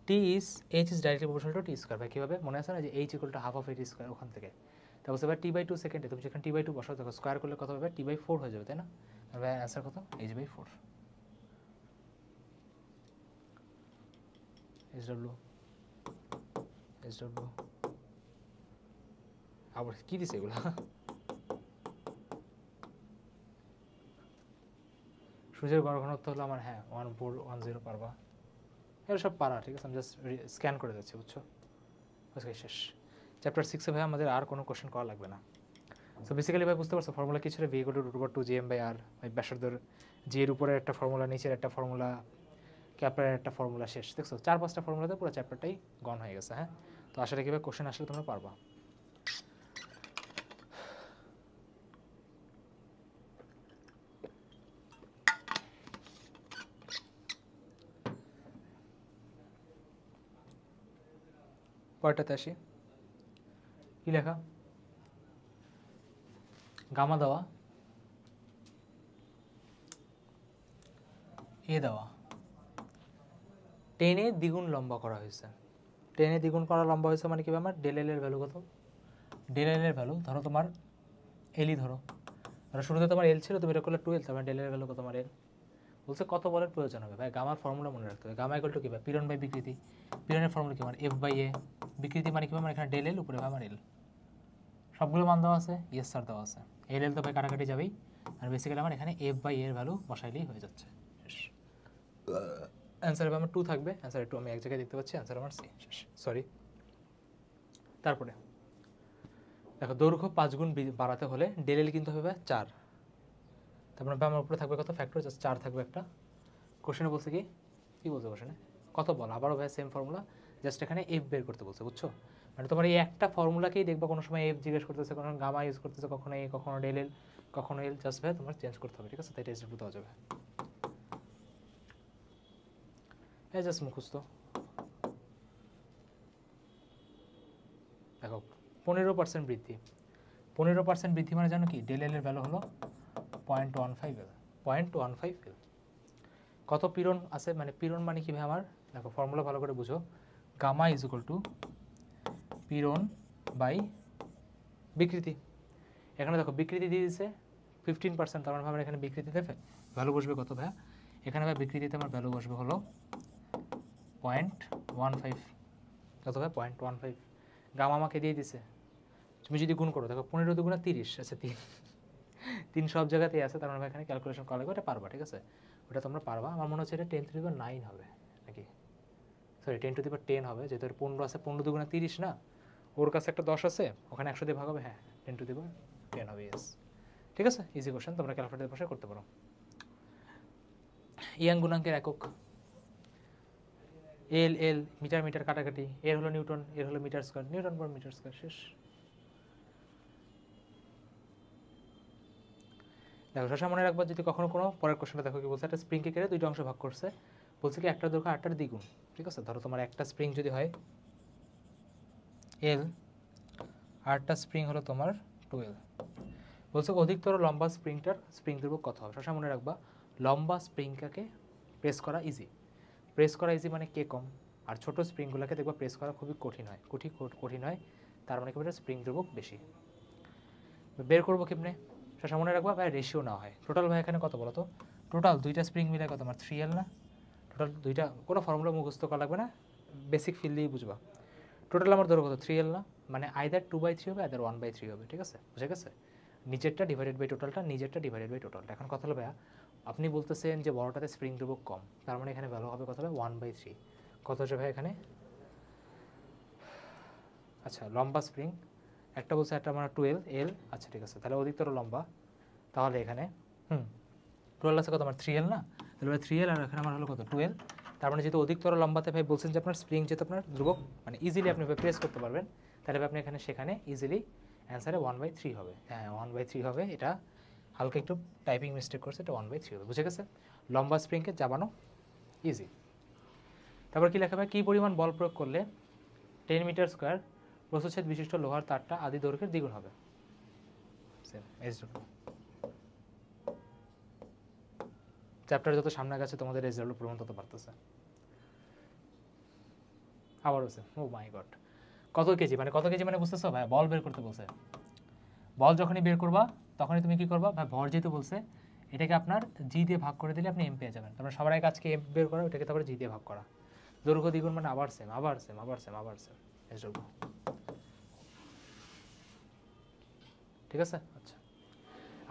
h is directly proportional to t² ভাই। কীভাবে মনে আছে না যে h equal to half of t²? ওখান থেকে তারপর ভাই t/2 সেকেন্ডে তুমি যেখানে t/2 বসাও, দেখো স্কোয়ার করলে কত হবে? t/4 হয়ে যাবে, তাই না? ভাই অ্যান্সার কত? h/4। SW SW আবার কি দিছে এগুলা সূর্যের গড় ঘনত্ব হলো আমার 1410 পারবা এগুলো সব পারা ঠিক আছে আমি জাস্ট স্ক্যান করে যাচ্ছি বুঝছো আজকে শেষ চ্যাপ্টার 6 এ ভাই আমাদের আর কোনো কোশ্চেন করা লাগবে না সো বেসিক্যালি ভাই বুঝতে পারছো ফর্মুলা কিছু v = √2gm/r ভাই ব্যাসার্ধের g এর উপরে একটা ফর্মুলা নিচের একটা ফর্মুলা ক্যাপের একটা ফর্মুলা শেষ দেখছো 4-5টা ফর্মুলাতে পুরো চ্যাপ্টারটাই গন হয়ে গেছে হ্যাঁ তো আশা রাখি ভাই কোশ্চেন আসলে তোমরা পারবা পরেরটাতে আসি কি লেখা গামা দেওয়া এ দেওয়া 10 এ দ্বিগুণ লম্বা করা হয়েছে 10 এ দ্বিগুণ করা লম্বা হয়েছে মানে কি আমার ডেল এল এর ভ্যালু কত ডেল এল এর ভ্যালু ধরো তোমার এলই ধরো শুরুতে তোমার এল ছিল তুমি এটা করলে 12 তার মানে ডেল এর ভ্যালু কত তোমার এল বলছে কত বলের প্রয়োজন হবে ভাই গামার ফর্মুলা মনে রাখতে হবে গামা ইকুয়াল টু কি ভাই পীড়ন বাই বিকৃতি পীড়নের ফর্মুলা কি মানে এফ বাই এ বিকৃতি মানে কি মানে এখানে ডেল এল উপরে ভাই আমার এল সবগুলো মান দেওয়া আছে ইয়েস স্যার দেওয়া আছে এল এল তো ভাই কাটাকাটি যাবেই আর বেসিক্যালি আমার এখানে এফ বাই এর ভ্যালু বসাইলেই হয়ে যাচ্ছে অ্যান্সার হবে আমার 2 থাকবে অ্যান্সার একটু আমি এক জায়গায় দেখতে পাচ্ছি অ্যান্সার আমার সি শেষ সরি তারপরে দেখো দৈর্ঘ্য 5 গুণ বাড়াতে হলে ডেল এল কিন্তু হবে 4 তারপরে আমার উপরে থাকবে কত ফ্যাক্টর জাস্ট 4 থাকবে একটা কোশ্চেনে বলছে কি বলছে কোশ্চেনে কত বল আবারও ভাই সেম ফর্মুলা জাস্ট এখানে এফ বের করতে বলছে বুঝছো মানে তোমার এই একটা ফর্মুলাকেই দেখবা কোনো সময় এফ জিজ্ঞেস করতেছে কোনো গামা ইউজ করতেছে কখনো এ কখনো ডেল এল কখনো এল জাস্ট ভাই তোমার চেঞ্জ করতে হবে ঠিক আছে তাই টেস্ট দেওয়া যাবে এই জাস্ট মুখস্থ দেখো 15% বৃদ্ধি 15% বৃদ্ধি মানে জানো কি ডেল এল এর ভ্যালু হলো 0.15 এল 0.15 এল কত পীড়ন আছে মানে পীড়ন মানে কি ভাই আমার দেখো ফর্মুলা ভালো করে বুঝো গামা ইজ ইকুয়াল টু পীড়ন বাই বিকৃতি এখানে দেখো বিকৃতি দিয়ে দিয়েছে 15% তার মানে ভাবে এখানে বিকৃতিতে ভ্যালু বসবে কত ভাই এখানে ভাই বিকৃতিতে আমার ভ্যালু বসবে হলো 0.15 কত ভাই 0.15 গামা আমাকে দিয়ে দিছে তুমি যদি গুণ করো দেখো 15 × 30 আচ্ছা 3 সব জায়গাতেই আছে তার মানে এখানে ক্যালকুলেশন করা লাগবে ওটা পারবা ঠিক আছে ওটা তোমরা পারবা আমার মনে হচ্ছে এটা 10⁻9 হবে নাকি সরি 10⁻10 হবে যেহেতু 15 আছে 15 × 30 না ওর কাছে একটা 10 আছে ওখানে 100 দিয়ে ভাগ হবে হ্যাঁ 10⁻10 হবে ইয়েস ঠিক আছে ইজি কোশ্চেন তোমরা ক্যালকুলেটর বসে করতে পারো ইয়াং গুণাঙ্কের একক এল এল মিটার মিটার কাটাকাটি এর হলো নিউটন এর হলো metre square newton per metre square শেষ দেখো সবসময় মনে রাখবা যদি কখনো কোনো পরের কোশ্চেনটা দেখো কি বলছে একটা স্প্রিংকে কেটে দুইটা অংশে ভাগ করছে বলছে কি একটা দৈর্ঘ্য 8টার দ্বিগুণ ঠিক আছে ধরো তোমার একটা স্প্রিং যদি হয় এল আরটা স্প্রিং হলো তোমার 12 বলছে অধিকতর লম্বা স্প্রিং দৈর্ঘ্য কত হবে সবসময় মনে রাখবা লম্বা স্প্রিংটাকে প্রেস করা ইজি মানে কে কম আর ছোট স্প্রিংগুলোকে দেখবা প্রেস করা খুবই কঠিন হয় তার মানে কি বলে স্প্রিং দৈর্ঘ্য বেশি বের করবো কেমনে সেটা মনে রাখবা ভাই রেশিও না হয় টোটাল ভাই এখানে কত বলো তো টোটাল দুইটা স্প্রিং মিলে কত আমার 3L না টোটাল দুইটা কোনো ফর্মুলা মুখস্থ করা লাগবে না বেসিক ফিল দিয়েই বুঝবা টোটাল আমার ধরো কত 3L না মানে আইদার 2/3 হবে আইদার 1/3 হবে ঠিক আছে বুঝে গেছে নিচেরটা ডিভাইডেড বাই টোটালটা নিজেরটা ডিভাইডেড বাই টোটালটা এখন কথা হলো ভাইয়া আপনি বলতেছেন যে বড়টাতে স্প্রিং দৈর্ঘ্য কম তার মানে এখানে ভ্যালু হবে কত হবে 1/3 কত হচ্ছে ভাই এখানে আচ্ছা লম্বা স্প্রিং একটা বলছে একটা আমার 12L আচ্ছা ঠিক আছে তাহলে অধিকতর লম্বা তাহলে এখানে টোটাল আছে কত আমার 3L না তাহলে 3L আর এখানে আমার হলো কত 12 তার মানে যেহেতু অধিকতর লম্বাতে ভাই বলছেন যে আপনার স্প্রিং যেহেতু আপনার ধ্রুবক মানে ইজিলি আপনি প্রেস করতে পারবেন তাহলে আপনি এখানে সেখানে ইজিলি অ্যান্সারে 1/3 হবে হ্যাঁ 1/3 হবে এটা হালকা একটু টাইপিং মিস্টেক করছে এটা 1/3 হবে বুঝে গেছে লম্বা স্প্রিংকে চাবানো ইজি তারপর কি লেখা হবে কী পরিমাণ বল প্রয়োগ করলে 10 মিটার স্কোয়ার প্রস্থচ্ছেদ বিশিষ্ট লোহার তারটা আদি দৈর্ঘ্যের দ্বিগুণ হবে চ্যাপ্টার যত সামনে গেছে তোমাদের রেজাল্ট পূরণ তত বাড়তেছে আবার হচ্ছে ও মাই গড কত কেজি মানে বুঝতেছো ভাই বল বের করতে বলছে বল যখনই বের করবা তখনই তুমি কি করবা ভাই ভর যেহেতু বলছে এটাকে আপনার জি দিয়ে ভাগ করে দিলে আপনি এম পেয়ে যাবেন তারপরে সবার আগে আজকে এম বের করা ওটাকে তারপরে জি দিয়ে ভাগ করা দৈর্ঘ্য দ্বিগুণ মানে আবার সেম SW, ঠিক আছে। আচ্ছা,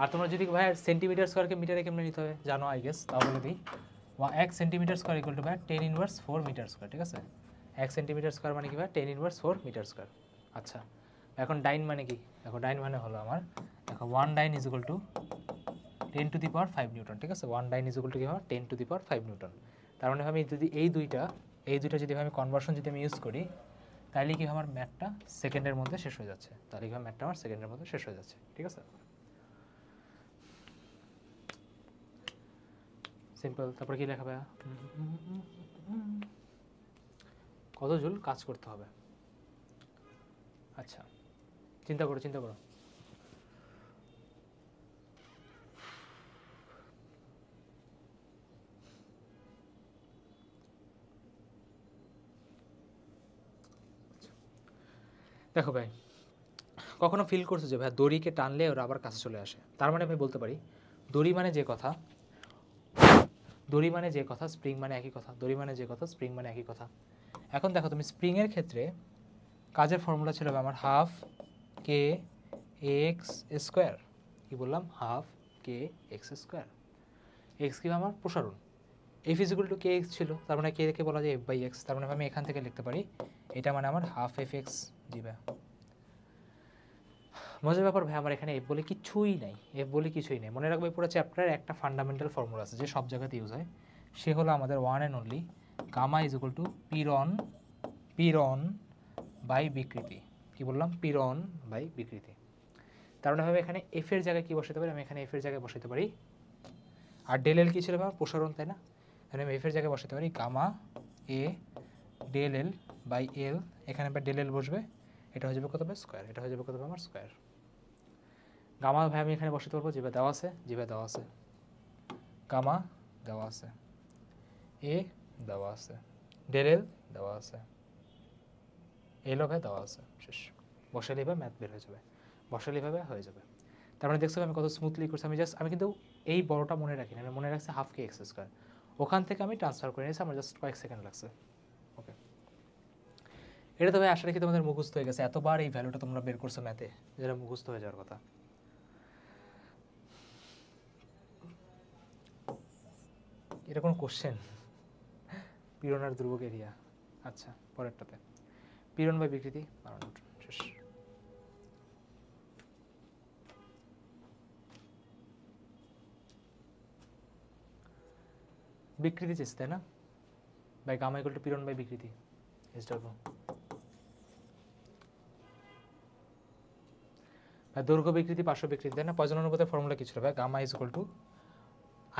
আর তোমরা যদি ভাই সেন্টিমিটার স্কোয়ারকে মিটারে কেমনে নিতে হবে জানো আই গেস, তাও বলে দিই। 1 সেন্টিমিটার স্কোয়ার ইকুয়াল টু ভাই 10 ইনভার্স 4 মিটার স্কোয়ার, ঠিক আছে। 1 সেন্টিমিটার স্কোয়ার মানে কি ভাই 10 ইনভার্স 4 মিটার স্কোয়ার। আচ্ছা, এখন ডাইন মানে কি? দেখো ডাইন মানে হলো আমার, দেখো 1 dyne is equal to 10 to the power 5 newton, ঠিক আছে। 1 ডাইন ইজ ইকুয়াল টু কি হবে 10 টু দি পাওয়ার 5 নিউটন। তার মানে আমি যদি এই দুইটা যদি আমি কনভার্সন যদি আমি ইউজ করি, তাহলে কি আমার ম্যাথটা সেকেন্ডের মধ্যে শেষ হয়ে যাচ্ছে, তাহলে কি ম্যাথটা আমার সেকেন্ডের মধ্যে শেষ হয়ে যাচ্ছে, ঠিক আছে। সিম্পল। তারপরে কি লেখা ভাইয়া? কত জুল কাজ করতে হবে। আচ্ছা, চিন্তা করো চিন্তা করো। দেখো ভাই, কখনো ফিল করছো যে ভাই দড়িকে টানলে ওরা আবার কাছে চলে আসে? তার মানে আমি বলতে পারি দড়ি মানে যে কথা, স্প্রিং মানে একই কথা। দড়ি মানে যে কথা, স্প্রিং মানে একই কথা। এখন দেখো তুমি স্প্রিংয়ের ক্ষেত্রে কাজের ফর্মুলা ছিল আমার হাফ কে এক্স স্কোয়ার। কি বললাম? হাফ কে এক্স স্কোয়ার। এক্স কি আমার প্রসারণ, F is equal two K x ছিল, তার মানে কে কে বলা যায় এফ বাই এক্স। তার মানে আমি এখান থেকে লিখতে পারি এটা মানে আমার হাফ এফ এক্স জি ভাই। মজার ব্যাপার ভাই, আমার এখানে এফ বলে কিছুই নাই, মনে রাখবে পুরো চ্যাপ্টারের একটা ফান্ডামেন্টাল ফর্মুলা আছে যে সব জায়গাতে ইউজ হয়, সে হলো আমাদের one and only gamma is equal to পিরন বাই বিকৃতি। কি বললাম? পিরন বাই বিকৃতি। তার মানে ভাবে এখানে এফ এর জায়গায় কি বসাতে পারি? আমি এখানে এফ এর জায়গায় বসাতে পারি, আর ডেল এল কি ছিল আমার প্রসারণ, তাই না? তাহলে আমি এফ এর জায়গায় বসাতে পারি গামা এ ডেল এল বাই এল। এখানে আবার ডেল এল বসবে, এটা হয়ে যাবে কত হবে স্কোয়ার, এটা হয়ে যাবে কত হবে আমার স্কোয়ার। গামা ভাই আমি এখানে বসাতে পারবো, যেভাবে দেওয়া আছে, গামা দেওয়া আছে, এ দেওয়া আছে, ডেল এল দেওয়া আছে, এলও ভাই দেওয়া আছে, শেষ। বসালে এভাবে ম্যাথ বের হয়ে যাবে, হয়ে যাবে। তার মানে দেখছো আমি কত স্মুথলি করছি। আমি কিন্তু এই বড়টা মনে রাখি না, আমি মনে রাখছি হাফ কে এক্স স্কোয়ার। ওখান থেকে আমি ট্রান্সফার করে নিয়েছি, আমার জাস্ট কয়েক সেকেন্ড লাগছে। ওকে, এটা তো ভাই আশা রাখি তোমাদের মুখস্থ হয়ে গেছে। এতবার এই ভ্যালুটা তোমরা বের করছো ম্যাথে, যেটা মুখস্থ হয়ে যাওয়ার কথা। এটা কোনো কোশ্চেন? পীড়ন আর ধ্রুবক এরিয়া। আচ্ছা, পরেরটাতে পীড়ন বাই বিকৃতি শেষ। বিকৃতি চেয়েছে তাই না? বাই গামা ইকুয়াল টু পীড়ন বাই বিকৃতি SW। দৈর্ঘ্য বিকৃতি পার্শ্ব বিকৃতি, তাই না? পয়জন অনুপাতের ফর্মুলা কি ছিল ভাই? গামা ইজ ইকুয়াল টু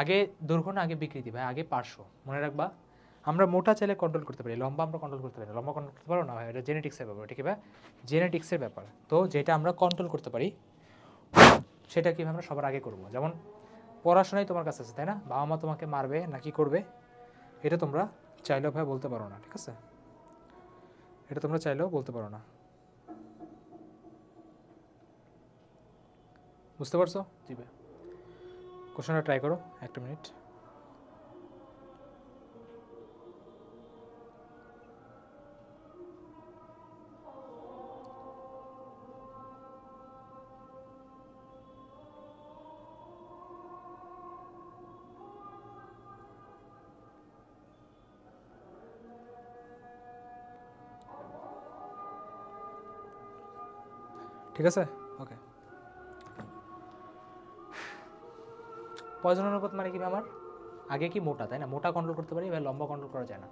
আগে দৈর্ঘ্য না আগে বিকৃতি ভাই, আগে পার্শ্ব। মনে রাখবা, আমরা মোটা চাইলে কন্ট্রোল করতে পারি, লম্বা আমরা কন্ট্রোল করতে পারি না। লম্বা কন্ট্রোল করতে পারো না ভাই, এটা জেনেটিক্সের ব্যাপার, ঠিক আছে? জেনেটিক্সের ব্যাপার। তো যেটা আমরা কন্ট্রোল করতে পারি সেটা কীভাবে আমরা সবার আগে করবো। যেমন পড়াশোনাই তোমার কাছে আছে, তাই না? বাবা মা তোমাকে মারবে না কি করবে, এটা তোমরা চাইলেও ভাই বলতে পারো না, ঠিক আছে? এটা তোমরা চাইলেও বলতে পারো না। বুঝতে পারছো? জি ভাই, কোশ্চেনটা ট্রাই করো, একটা মিনিট। ঠিক আছে, ওকে। পয়জন অনুপাত মানে কি আমার আগে কি মোটা, তাই না? মোটা কন্ট্রোল করতে পারি, এবার লম্বা কন্ট্রোল করা যায় না।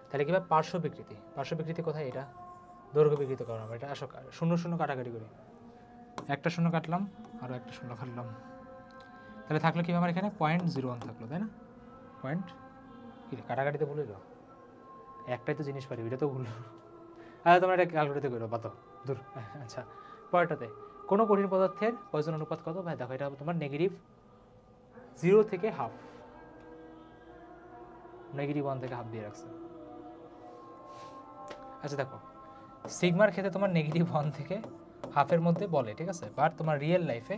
তাহলে কীভাবে পার্শ্ব বিকৃতি কোথায়? এটা দৈর্ঘ্য বিকৃতি করা হবে। এটা আসো শূন্য শূন্য কাটাকাটি করি, একটা শূন্য কাটলাম আরও একটা শূন্য কাটলাম, তাহলে থাকলো কি আমার এখানে 0.01 থাকলো, তাই না? পয়েন্ট কি কাটাকাটিতে ভুলে যাও, একটাই তো জিনিস পারি, ওইটা তো ভুল। আচ্ছা তোমরা এটা ক্যালকুলেটে করো, বাতো দূর। আচ্ছা, পরেরটাতে কোনো কঠিন পদার্থের পয়জন অনুপাত কত ভাই? দেখো এটা তোমার -0 থেকে হাফ, -1 থেকে হাফ দিয়ে রাখছে। আচ্ছা দেখো, সিগমার ক্ষেত্রে তোমার -1 থেকে হাফের মধ্যে বলে, ঠিক আছে? বাট তোমার রিয়েল লাইফে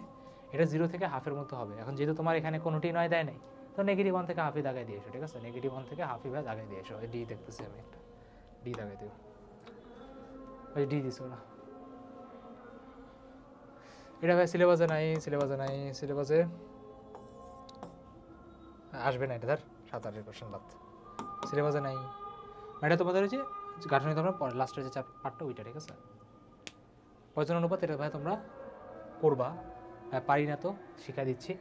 এটা 0 থেকে হাফের মধ্যে হবে। এখন যেহেতু তোমার এখানে কোনোটি নয় দেয় নাই, তো -1 থেকে হাফই দাগাই দিয়েছো, ঠিক আছে? -1 থেকে হাফই ভাই দাগাই দিয়েছো। ডি দেখতেছি আমি, একটা ডি দাগাই দিও। ওই ডি দিছো না, এটা ভাই সিলেবাসে নাই, সিলেবাসে আসবে না এটা, ধর 7-8 কোশ্চেন বাদ, সিলেবাসে নাই। এটা তোমাদের হচ্ছে গাঠনিক তোমরা লাস্টের যে পার্টটা ওইটা, ঠিক আছে। প্রয়োজন অনুপাত এটা ভাই তোমরা করবা, পারি না তো শিখাই দিচ্ছি।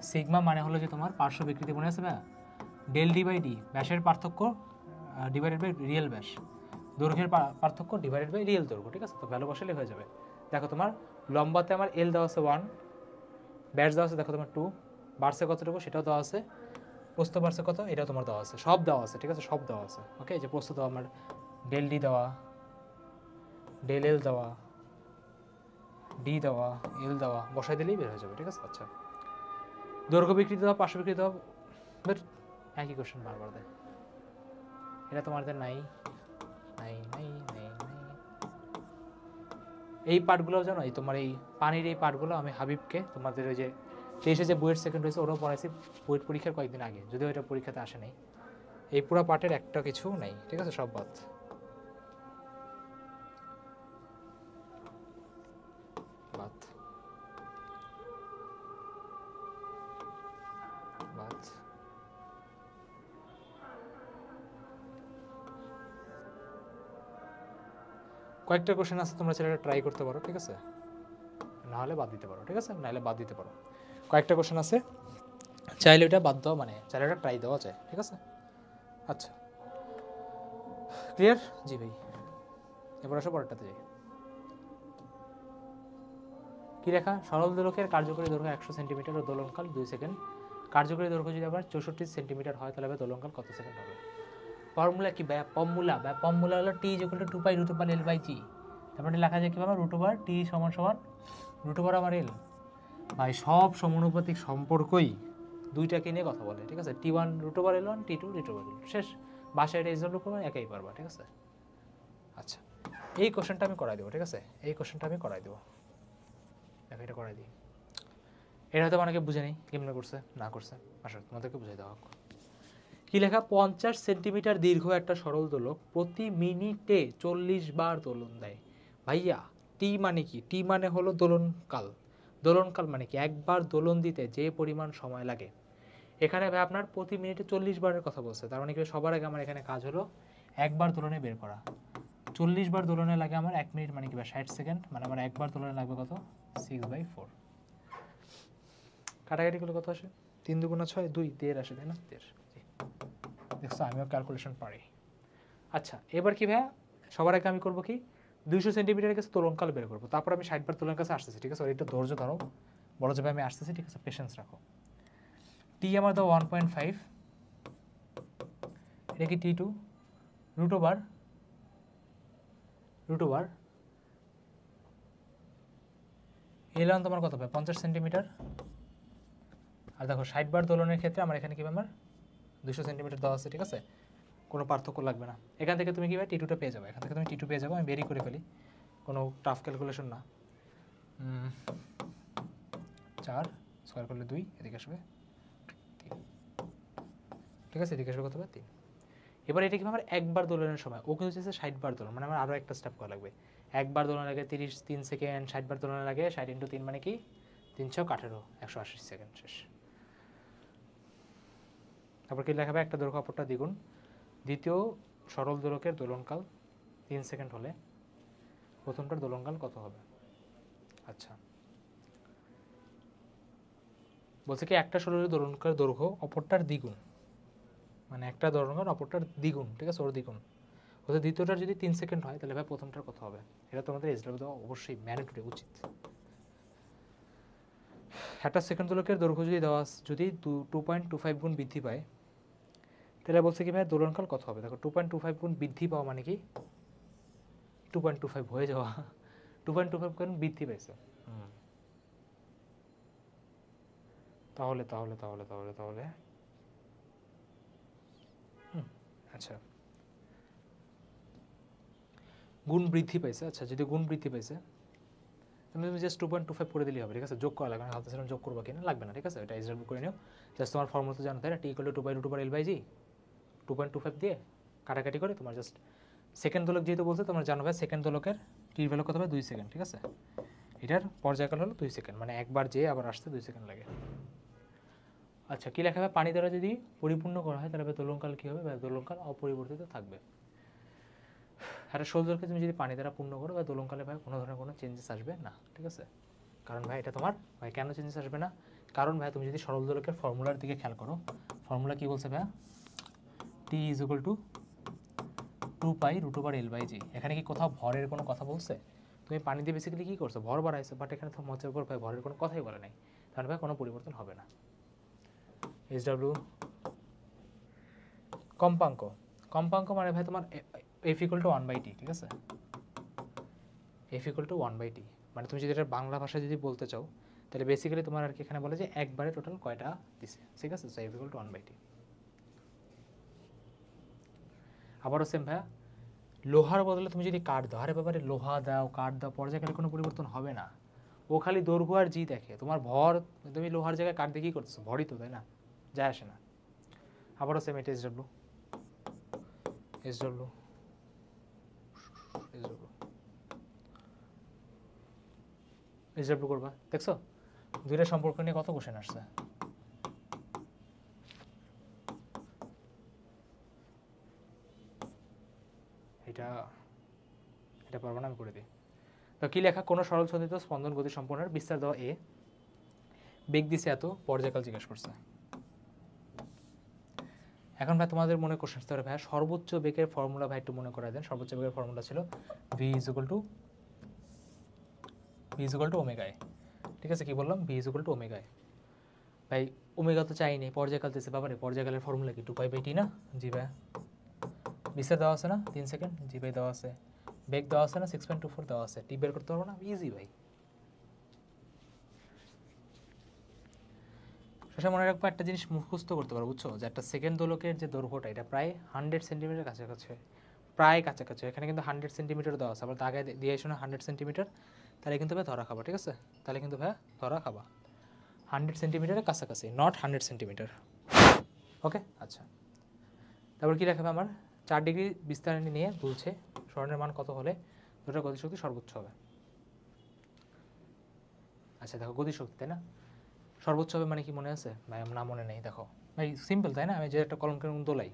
সিগমা মানে হলো যে তোমার পার্শ্ব বিকৃতি, মনে আছে ভাই, ডেল ডি বাই ডি, ব্যাসের পার্থক্য ডিভাইডেড বাই রিয়েল ব্যাস, দৈর্ঘ্যের পার্থক্য ডিভাইডেড বাই রিয়েল দৈর্ঘ্য, ঠিক আছে। তো ভ্যালু বসালে হয়ে যাবে। দেখো তোমার লম্বাতে আমার এল দেওয়া আছে 1, ব্যাস দেওয়া আছে দেখো তোমার 2, বার্সে কতটুকু সেটাও দেওয়া আছে, প্রস্থ বার্সে কত এটাও তোমার দেওয়া আছে, সব দেওয়া আছে, ঠিক আছে, সব দেওয়া আছে। ওকে, যে প্রস্থ দেওয়া আমার ডেল ডি দেওয়া, ডেল এল দেওয়া, ডি দেওয়া, এল দেওয়া, বসাই দিলেই বের হয়ে যাবে, ঠিক আছে। আচ্ছা, দৈর্ঘ্য বিকৃতি দেওয়া, পার্শ্ব বিকৃতি দেওয়া, বাট একই কোশ্চেন বারবার দেয়, এটা তোমাদের নাই নাই নাই নাই নাই। এই পার্টগুলো জানো, এই তোমার এই পানির এই পার্টগুলো আমি হাবিবকে তোমাদের ওই যে 23-এ যে বুয়েট সেকেন্ড হয়েছে ওরাও পড়াইছি বুয়েট পরীক্ষার কয়েকদিন আগে, যদিও এটা পরীক্ষাতে আসে নাই। এই পুরো পার্টের একটা কিছু নাই, ঠিক আছে, সব বাদ বাদ বাদ। কয়েকটা কোশ্চেন আছে, তোমরা সেটা ট্রাই করতে পারো, ঠিক আছে, নাহলে বাদ দিতে পারো, ঠিক আছে, নাহলে বাদ দিতে পারো। কয়েকটা কোশ্চেন আছে, চাইলে ওটা বাদ দেওয়া, মানে চাইলে ওটা ট্রাই দেওয়া যায়, ঠিক আছে। আচ্ছা, ক্লিয়ার? জি ভাই, এবার আসো পরেরটাতে যাই। কি লেখা? সরল দোলকের কার্যকরী দৈর্ঘ্য 100 সেন্টিমিটার ও দোলনকাল 2 সেকেন্ড। কার্যকরী দৈর্ঘ্য যদি আবার 64 সেন্টিমিটার হয় তাহলে দোলনকাল কত সেকেন্ড হবে? ফর্মুলা কি ভাই? ফর্মুলা হলো t = 2π√l/g। তারপরে লেখা যায় কিভাবে? √t √√, আমার l। ভাই সব সমানুপাতিক সম্পর্কই দুইটাকে নিয়ে কথা বলে, ঠিক আছে। t1 √l1, t2 √l, শেষ। বাসায় এটা এক্সাম্পল করবে, একাই পারবা, ঠিক আছে। আচ্ছা, এই কোশ্চেনটা আমি করাই দেবো, ঠিক আছে, এই কোশ্চেনটা আমি করাই দেবো, এটা করাই দিই। এটা হয়তো অনেকে বুঝে নেই কেমনে করছে না করছে, আসলে তোমাদেরকে বুঝাই দেওয়া হোক। কি লেখা? 50 সেন্টিমিটার দীর্ঘ একটা সরল দোলক প্রতি মিনিটে 40 বার দোলন দেয়। ভাইয়া টি মানে কি? টি মানে হলো দোলনকাল। দোলনকাল মানে কি? একবার দোলন দিতে যে পরিমাণ সময় লাগে। এখানে ভাই আপনার প্রতি মিনিটে 40 বারের কথা বলছে, তার মানে কি সবার আগে আমার এখানে কাজ হলো একবার দোলনে বের করা। 40 বার দোলনে লাগে আমার 1 মিনিট, মানে কি 60 সেকেন্ড, মানে আমার একবার দোলনে লাগবে কত? 6/4। কাটাকাটি করলে কত আসে? 3 × 6 = 2, 13 আসে, তাই না? 13। দেখছো আমিও ক্যালকুলেশন পারি। আচ্ছা, এবার কি ভাইয়া, সবার আগে আমি করবো কি 200 সেন্টিমিটারের কাছে দোলনকাল বের করবো, তারপর আমি 60 বার দোলনের কাছে আসতেছি, ঠিক আছে। একটু ধৈর্য ধরো, বড় যাবে, আমি আসতেছি, ঠিক আছে, পেশেন্স রাখো। টি আমার দাও 1.5, এটা কি t2 √, এলাম তোমার কত ভাই? 50 সেন্টিমিটার। আর দেখো 60 বার দোলনের ক্ষেত্রে আমার এখানে কি আমার 200 সেন্টিমিটার দেওয়া আছে, ঠিক আছে, কোনো পার্থক্য লাগবে না। এখান থেকে তুমি কি ভাই t2টা পেয়ে যাবে, এখান থেকে তুমি t2 পেয়ে যাবো, আমি বেরি করে ফেলি, কোনো টাফ ক্যালকুলেশন না। 4 স্কোয়ার করলে 2, এদিকে আসবে 3, ঠিক আছে, এদিকে আসবে কত হবে? 3। এবার এটা কি আমার একবার দোলনের সময়, ও কিন্তু হচ্ছে 60 বার দোলন, মানে আমার আরও একটা স্টেপ করা লাগবে। একবার দোলন লাগে 3 সেকেন্ড, 60 বার দোলন লাগে 60 × 3 মানে কি 318, 180 সেকেন্ড, শেষ। তারপর কি লেখাবে? একটা দৈর্ঘ্য অপরটা দ্বিগুণ। দ্বিতীয় সরল দোলকের দোলনকাল 3 সেকেন্ড হলে প্রথমটার দোলনকাল কত হবে? আচ্ছা, বলছে কি একটা সরলের দোলনকাল দৈর্ঘ্য অপরটার দ্বিগুণ, মানে একটা দোলনকাল অপরটার দ্বিগুণ, ঠিক আছে, ওর দ্বিগুণ হচ্ছে। দ্বিতীয়টার যদি 3 সেকেন্ড হয় তাহলে ভাই প্রথমটার কত হবে? এটা তোমাদের এসডাব্লিউ দেওয়া অবশ্যই ম্যান্ডেটরি উচিত। একটা সেকেন্ড দোলকের দৈর্ঘ্য যদি দেওয়া, যদি 2.25 গুণ বৃদ্ধি পায়, তাহলে বলছে কি ভাই দোলনকাল কত হবে? দেখো 2.25 গুণ বৃদ্ধি পাওয়া মানে কি 2.25 হয়ে যাওয়া, 2.25 গুণ বৃদ্ধি পাইছে। তাহলে তাহলে তাহলে তাহলে তাহলে আচ্ছা, গুণ বৃদ্ধি পাইছে। আচ্ছা, যদি গুণ বৃদ্ধি পাইছে তুমি জাস্ট 2.25 করে দিলেই হবে, ঠিক আছে, যোগ করা লাগবে না। ভাবতেছিলাম যোগ করবো কিনা, লাগবে না, ঠিক আছে, এটা এসডাব্লিউ করে নিও। জাস্ট তোমার ফর্মুলা তো জানো, তাই না? t = 2/√l/g, 2.25 দিয়ে কাটাকাটি করে তোমার জাস্ট সেকেন্ড দোলক যেহেতু বলছে তোমরা জানো ভাই সেকেন্ড দোলকের টির ভ্যালু কত হবে 2 সেকেন্ড, ঠিক আছে। এটার পর্যায়কাল হলো 2 সেকেন্ড, মানে একবার যেয়ে আবার আসতে 2 সেকেন্ড লাগে। আচ্ছা, কী লেখা হবে? পানি দ্বারা যদি পরিপূর্ণ করা হয় তাহলে দোলনকাল কী হবে? বা দোলনকাল অপরিবর্তিত থাকবে। একটা সরল দোলকে তুমি যদি পানি দ্বারা পূর্ণ করো বা দোলনকালে ভাই কোনো ধরনের কোনো চেঞ্জেস আসবে না, ঠিক আছে। কারণ ভাই এটা তোমার ভাই কেন চেঞ্জেস আসবে না? কারণ ভাই তুমি যদি সরল দোলকের ফর্মুলার দিকে খেয়াল করো, ফর্মুলা কী বলছে ভাইয়া? টি ইজ ইকুয়াল টু 2π√L/g। এখানে কি কোথাও ভরের কোনো কথা বলছে? তুমি পানি দিয়ে বেসিক্যালি কী করছো? ভর বাড়াইছো, বাট এখানে তো মজার উপর ভাই ভরের কোনো কথাই বলে নাই, তাহলে ভাই কোনো পরিবর্তন হবে না। SW কম্পাঙ্ক, কম্পাঙ্ক মানে ভাই তোমার F = 1/t, ঠিক আছে। F = 1/t, মানে তুমি যদি এটা বাংলা ভাষায় যদি বলতে চাও তাহলে বেসিক্যালি তোমার আর কি এখানে বলে যে একবারে টোটাল কয়টা দিছে, ঠিক আছে। So F = 1/t। আবারও সেম ভাইয়া, লোহার বদলে তুমি যদি কাঠ দাও, আরে ব্যাপারে লোহা দাও কাঠ দাও, পর্যায়কালে কোনো পরিবর্তন হবে না। ও খালি দৈর্ঘ্য আর জি দেখে, তোমার ভর তুমি লোহার জায়গায় কাঠ দিয়ে কী করতেছো? ভরই তো, তাই না? যায় আসে না। আবারও সেম এটা SW SW SW SW করবা, দেখছো দুইটা সম্পর্ক নিয়ে কত কোশ্চেন আসছে। এটা এটা পারবো না, আমি করে দিই। তো কী লেখা? কোনো সরল সন্ধিত স্পন্দন গতি সম্পন্নের বিস্তার দেওয়া এ, বেগ দিছে এত, পর্যায়কাল জিজ্ঞেস করছে। এখন ভাই তোমাদের মনে কোশ্চেন আসতে পারে ভাই সর্বোচ্চ বেগের ফর্মুলা ভাই একটু মনে করা দেন। সর্বোচ্চ বেগের ফর্মুলা ছিল v = ওমেগা এ, ঠিক আছে। কি বললাম? v = ওমেগা এ। ভাই ওমেগা তো চাই নেই, পর্যায়কাল দিয়েছে, বাবারে পর্যায়কালের ফর্মুলা কি 2π/t না? জি ভাই। বিস্তার দেওয়া আছে না 3 সেকেন্ড? জি ভাই দেওয়া আছে। বেগ দেওয়া আছে না 6.24 দেওয়া আছে। টি বের করতে পারবো না? ইজি ভাই। সেটা মনে রাখবো, একটা জিনিস মুখস্থ করতে পারো, বুঝছো, যে একটা সেকেন্ড দোলকের যে দৈর্ঘ্যটা এটা প্রায় 100 সেন্টিমিটার কাছাকাছি, প্রায় কাছাকাছি। এখানে কিন্তু 100 সেন্টিমিটার দেওয়া আছে, আবার দাগে দিয়ে এসো না 100 সেন্টিমিটার, তাহলে কিন্তু ভাই ধরা খাবা, ঠিক আছে। তাহলে কিন্তু ভাই ধরা খাবা 100 সেন্টিমিটারের কাছাকাছি, নট 100 সেন্টিমিটার। ওকে, আচ্ছা। তারপর কী রাখাবে? আমার 4 ডিগ্রি বিস্তার নিয়ে বলছে স্বর্ণের মান কত হলে দুটো গতিশক্তি সর্বোচ্চ হবে। আচ্ছা দেখো, গতিশক্তি তাই না, সর্বোচ্চ হবে মানে কি মনে আছে ভাই? না মনে নেই। দেখো ভাই সিম্পল তাই না, আমি যে একটা কলমকে দোলাই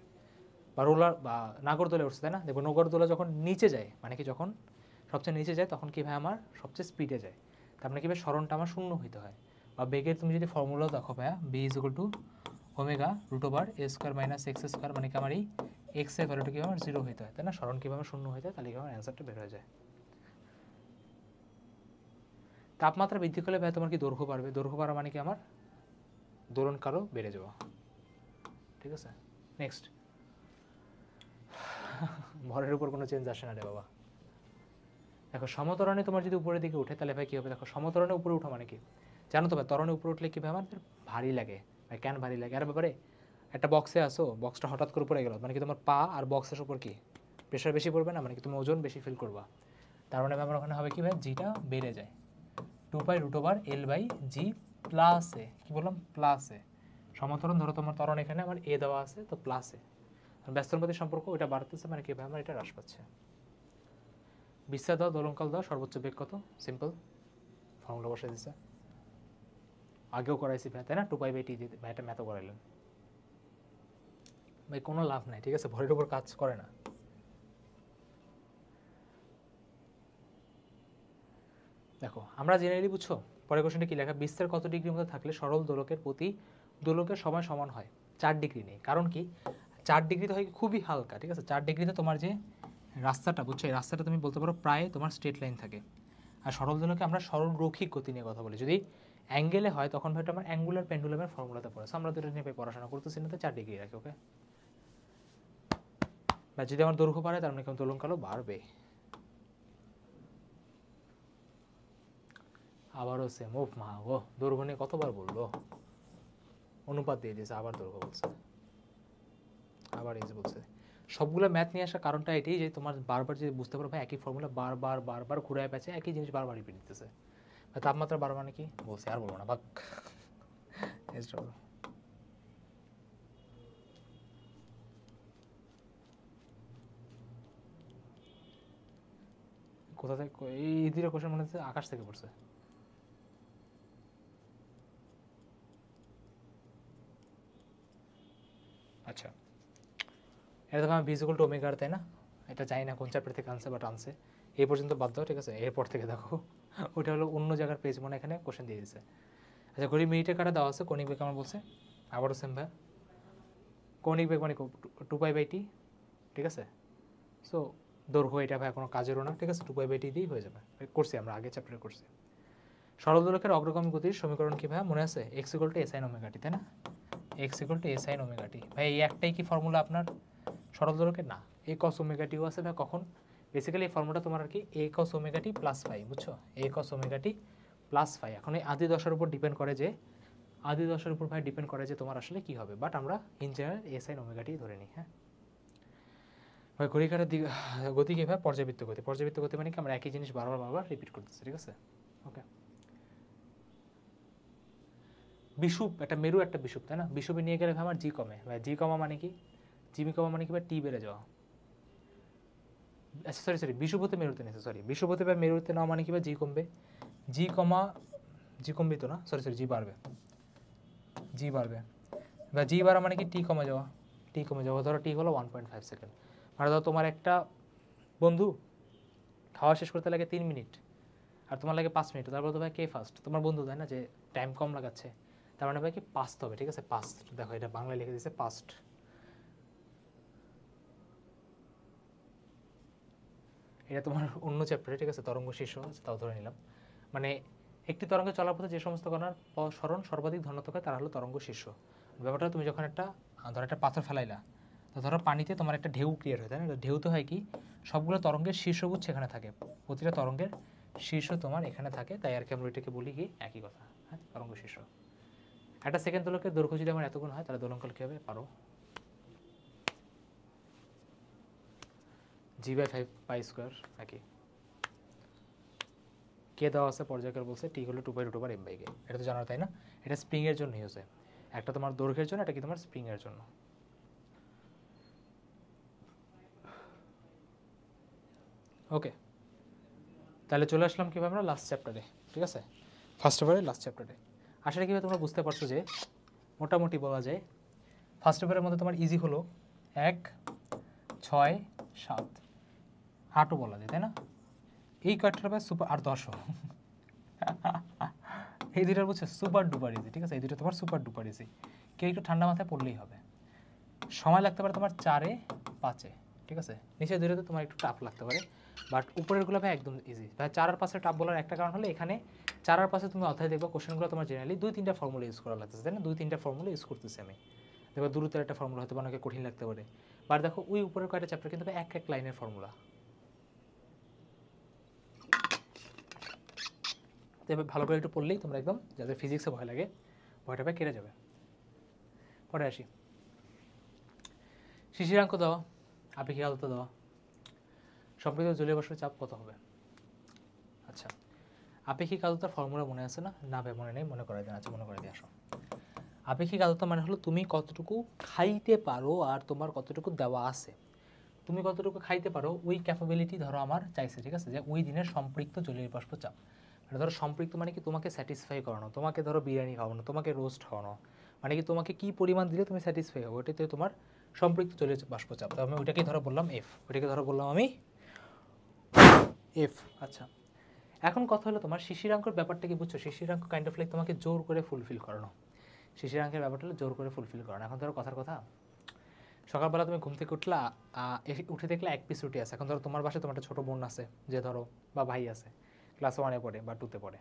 বা রোলার বা নাগরদোলা উঠছে তাই না, দেখবো নাগরদোলা যখন নিচে যায় মানে কি, যখন সবচেয়ে নিচে যায় তখন কি ভাই আমার সবচেয়ে স্পিডে যায়, তার মানে কি ভাই স্মরণটা আমার শূন্য হইতে হয়। বা বেগের তুমি যদি ফর্মুলা দেখো ভাইয়া, v = ω√a² - x², মানে কি আমার এই এক্স এর ভ্যালুটা কীভাবে আমার 0 হইতে হয়, তাই না। স্মরণ কীভাবে শূন্য হইতে হয়, তাহলে কীভাবে অ্যান্সারটা বের হয়ে যায়। তাপমাত্রা বৃদ্ধি করলে ভাই তোমার কি দৈর্ঘ্য বাড়বে? দৈর্ঘ্য বাড়া মানে কি আমার দোলনকালও বেড়ে যাওয়া, ঠিক আছে। নেক্সট, ভরের উপর কোনো চেঞ্জ আসে না রে বাবা। দেখো সমতরণে তোমার যদি উপরের দিকে উঠে তাহলে ভাই কী হবে? দেখো সমতরণে উপরে উঠা মানে কি জানো তো ভাই? ত্বরণে উপরে উঠলে কী ভাই আমাদের ভারী লাগে ভাই। কেন ভারী লাগে? আর ব্যাপারে একটা বক্সে আসো, বক্সটা হঠাৎ করে পড়ে গেল, মানে কি তোমার পা আর বক্সের উপর কি প্রেশার বেশি পড়বে না, মানে কি তুমি ওজন বেশি ফিল করবা। তার মানে আমার ওখানে হবে কি ভাই? জিটা বেড়ে যায়, 2π√L/g প্লাস এ। কী বললাম? প্লাস এ। সমতরণ ধরো তোমার ত্বরণ এখানে আমার এ দেওয়া আছে, তো প্লাস এ। ব্যস্তনপাতির সম্পর্ক ওইটা বাড়তেছে, মানে কি ভাই আমার এটা হ্রাস পাচ্ছে। বিস্তার দাও, দোলনকাল দাও, সর্বোচ্চ বেগ কত? সিম্পল ফর্মুলা বসে দিচ্ছে, আগেও করাইছি ভাই তাই না। 2π/t দিয়ে ভাই এটা ম্যাথও করাইলেন ভাই, কোনো লাভ নাই, ঠিক আছে। ভরের উপর কাজ করে না। দেখো আমরা জেনারেলি বুঝছো পরের কোশ্চেনটা কি লেখা? বিস্তার কত ডিগ্রির মধ্যে থাকলে সরল দোলকের প্রতি দোলকের সময় সমান হয়? 4 ডিগ্রি নেই। কারণ কি 4 ডিগ্রিতে হয় খুবই হালকা, ঠিক আছে। 4 ডিগ্রিতে তোমার যে রাস্তাটা, বুঝছো, এই রাস্তাটা তুমি বলতে পারো প্রায় তোমার স্ট্রেট লাইন থাকে। আর সরল দোলকে আমরা সরল রৈখিক গতি নিয়ে কথা বলি। যদি অ্যাঙ্গেলে হয় তখন হয়তো আমার অ্যাঙ্গুলার পেন্ডুলামের ফর্মুলাতে পড়েছে, আমরা তো এটা নিয়ে পড়াশোনা করতেছি না, তো 4 ডিগ্রি রাখি। ওকে, বা যদি আমার দৈর্ঘ্য বাড়ে তার মানে কেমন দোলনকালও বাড়বে। আবারও সেম, ও মা ও দৈর্ঘ্য নিয়ে কতবার বললো, অনুপাত দিয়ে দিয়েছে, আবার দৈর্ঘ্য বলছে, আবার এই যে বলছে। সবগুলো ম্যাথ নিয়ে আসার কারণটা এটাই যে তোমার বারবার যদি বুঝতে পারো ভাই একই ফর্মুলা বারবার বারবার ঘুরায় পেঁচে একই জিনিস বারবার রিপিট দিতেছে। তাপমাত্রা বাড়া মানে কি বলছি, আর বলবো না, বাক। কোথা থেকে এই দুটো কোশ্চেন মনে হচ্ছে আকাশ থেকে পড়ছে। আচ্ছা, এটা দেখো আমি ভিজিবল টু ওমেগার, তাই না? এটা জানি না কোন চ্যাপ্টার থেকে আনছে, বাট আনছে এই পর্যন্ত বাদ দাও, ঠিক আছে? এরপর থেকে দেখো ওটা হলো অন্য জায়গার পেজ, মনে এখানে কোশ্চেন দিয়ে দিচ্ছে। আচ্ছা, ঘড়ি মিনিটের কাটা দেওয়া আছে, কৌণিক বেগ আমার বলছে, আবারও সেম ভাই, কৌণিক বেগ মানে 2π/t, ঠিক আছে? সো দৈর্ঘ্য এটা ভাই কোনো কাজেরও না, ঠিক আছে? 2π/t দিয়েই হয়ে যাবে, করছি আমরা আগে চ্যাপ্টারে করছি। সরল দোলকের অগ্রগামী গতির সমীকরণ কি ভাই মনে আছে? x = a sin ωt, তাই না? x = a sin ωt। ভাই এই একটাই কি ফর্মুলা আপনার সরল দোলকের? না, a cos ωt ও আছে ভাই। কখন? বেসিক্যালি এই ফর্মুলাটা তোমার আর কি a cos ωt + phi, বুঝছো? a cos ωt + phi। এখন এই আদি দশার উপর ডিপেন্ড করে যে, আদি দশার উপর ভাই ডিপেন্ড করে যে তোমার আসলে কি হবে, বাট আমরা in general a sin ωt ধরে নিই। হ্যাঁ ভাই, ঘড়িকাটার গতি কি ভাই? পর্যাবৃত্ত গতি। পর্যাবৃত্ত গতি মানে কি আমরা একই জিনিস বারবার রিপিট করতেছি, ঠিক আছে? ওকে, বিষুব একটা মেরু, একটা বিষুব, তাই না? বিষুবে নিয়ে গেলে আমার জি কমে ভাই। জি কমা মানে কি? জিমি কমা মানে কি ভাই? টি বেড়ে যাওয়া। আচ্ছা সরি, বিষুব হতে মেরুতে নিচ্ছে, সরি, বিষুব হতে ভাই মেরুতে নেওয়া মানে কি ভাই? জি কমবে। জি কমা, জি কমবে তো না, সরি জি বাড়বে, জি বাড়বে। বা জি বাড়া মানে কি? টি কমে যাওয়া, টি কমে যাওয়া। ধরো টি হলো 1.5 সেকেন্ড। মানে ধরো তোমার একটা বন্ধু খাওয়া শেষ করতে লাগে 3 মিনিট, আর তোমার লাগে 5 মিনিট, তারপর তো ভাই কে ফার্স্ট? তোমার বন্ধু, তাই না? যে টাইম কম লাগাচ্ছে, তার মানে ভাই কি পাস্ট হবে, ঠিক আছে? পাস্ট, দেখো এটা বাংলায় লিখে দিয়েছে পাস্ট। এটা তোমার অন্য চ্যাপ্টারে, ঠিক আছে? তরঙ্গ শীর্ষ তাও ধরে নিলাম। মানে একটি তরঙ্গে চলার পথে যে সমস্ত কণার সরণ সর্বাধিক ধনাত্মক হয় তারা হলো তরঙ্গ শীর্ষ। ব্যাপারটা তুমি যখন একটা ধরো একটা পাথর ফেলাইলা, তো ধরো পানিতে তোমার একটা ঢেউ ক্রিয়েট হয়, তাই না? ঢেউতে হয় কি, সবগুলো তরঙ্গের শীর্ষগুচ্ছ এখানে থাকে, প্রতিটা তরঙ্গের শীর্ষ তোমার এখানে থাকে, তাই আর কি আমরা এটাকে বলি কি একই কথা, হ্যাঁ, তরঙ্গ শীর্ষ। একটা সেকেন্ড দোলকের দৈর্ঘ্য যদি আমার এতগুণ হয়, তাহলে দোলনকাল কী হবে পারো? g/5π² একই। কে দেওয়া আছে? পর্যায়কাল বলছে টি হলো 2π√m/k। এটা তো জানো, তাই না? এটা স্প্রিংয়ের জন্য হয়েছে, একটা তোমার দৈর্ঘ্যের জন্য, এটা কি তোমার স্প্রিংয়ের জন্য। ওকে, তাহলে চলে আসলাম কীভাবে আমরা লাস্ট চ্যাপ্টারে, ঠিক আছে? ফার্স্ট পেপারের লাস্ট চ্যাপ্টারে আসলে কীভাবে তোমরা বুঝতে পারছো যে মোটামুটি বলা যায় ফার্স্ট পেপারের মধ্যে তোমার ইজি হলো 1, 6, 7, 8ও বলা যায়, তাই না? এই কয়েকটার ব্যাস সুপার, আর 10ও এই দুইটার বুঝছো সুপার ডুপার ইজি, ঠিক আছে? এই দুটো তোমার সুপার ডুপার ইজি, কেউ একটু ঠান্ডা মাথায় পড়লেই হবে। সময় লাগতে পারে তোমার 4-এ 5-এ, ঠিক আছে? নিচের দুটোতে তোমার একটু টাফ লাগতে পারে, বাট উপরেরগুলো ভাই একদম ইজি। ভাই 4 আর 5-এ টাফ বলার একটা কারণ হলো এখানে 4 আর 5-এ তুমি অধ্যায় দেখবা কোশ্চেনগুলো তোমার জেনারেলি 2-3টা ফর্মুলা ইউজ করা লাগতেছে, তাই না? 2-3টা ফর্মুলা ইউজ করতেছি আমি। দেখো দূরত্বের একটা ফর্মুলা হয়তো অনেকে কঠিন লাগতে পারে, বাট দেখো ওই উপরের কয়েকটা চ্যাপ্টার কিন্তু এক এক লাইনের ফর্মুলা। তবে ভালো করে একটু পড়লেই তোমরা একদম, যাদের ফিজিক্সে ভয় লাগে ভয়টা ভাই কেটে যাবে। পরে আসি, শিশিরাঙ্ক দেওয়া, আপেক্ষিক আদ্রতা দেওয়া, সম্পৃক্ত জলীয় বাষ্পের চাপ কত হবে? আচ্ছা, আপেক্ষিক আদ্রতার ফর্মুলা মনে আছে না? না ভাই মনে নেই, মনে করাই দেন। আচ্ছা মনে করে দিয়ে আসো। আপেক্ষিক আদ্রতা মানে হলো তুমি কতটুকু খাইতে পারো আর তোমার কতটুকু দেওয়া আছে। তুমি কতটুকু খাইতে পারো ওই ক্যাপাবিলিটি ধরো আমার চাইছে, ঠিক আছে? যে ওই দিনের সম্পৃক্ত জলীয় বাষ্প চাপ, মানে ধরো সম্পৃক্ত মানে কি তোমাকে স্যাটিসফাই করানো, তোমাকে ধরো বিরিয়ানি খাওয়ানো, তোমাকে রোস্ট খাওয়ানো, মানে কি তোমাকে কি পরিমাণ দিলে তুমি স্যাটিসফাই হবে, ওইটাতে তোমার সম্পৃক্ত জলীয় বাষ্প চাপ। তো আমি ওইটাকে ধরো বললাম এফ, ওইটাকে ধরো বললাম আমি এফ। আচ্ছা, এখন কথা হলো তোমার শিশিরাঙ্কর ব্যাপারটা কি বুঝছো? শিশিরাঙ্ক কাইন্ড অফ লাইক তোমাকে জোর করে ফুলফিল করানো। শিশিরাঙ্কের ব্যাপারটা হলো জোর করে ফুলফিল করানো। এখন ধরো কথার কথা, সকালবেলা তুমি ঘুম থেকে উঠলা, উঠে দেখলে এক পিস রুটি আছে। এখন ধরো তোমার বাসায় তোমার একটা ছোটো বোন আছে, যে ধরো বা ভাই আছে, ক্লাস 1-এ পড়ে বা 2-তে পড়ে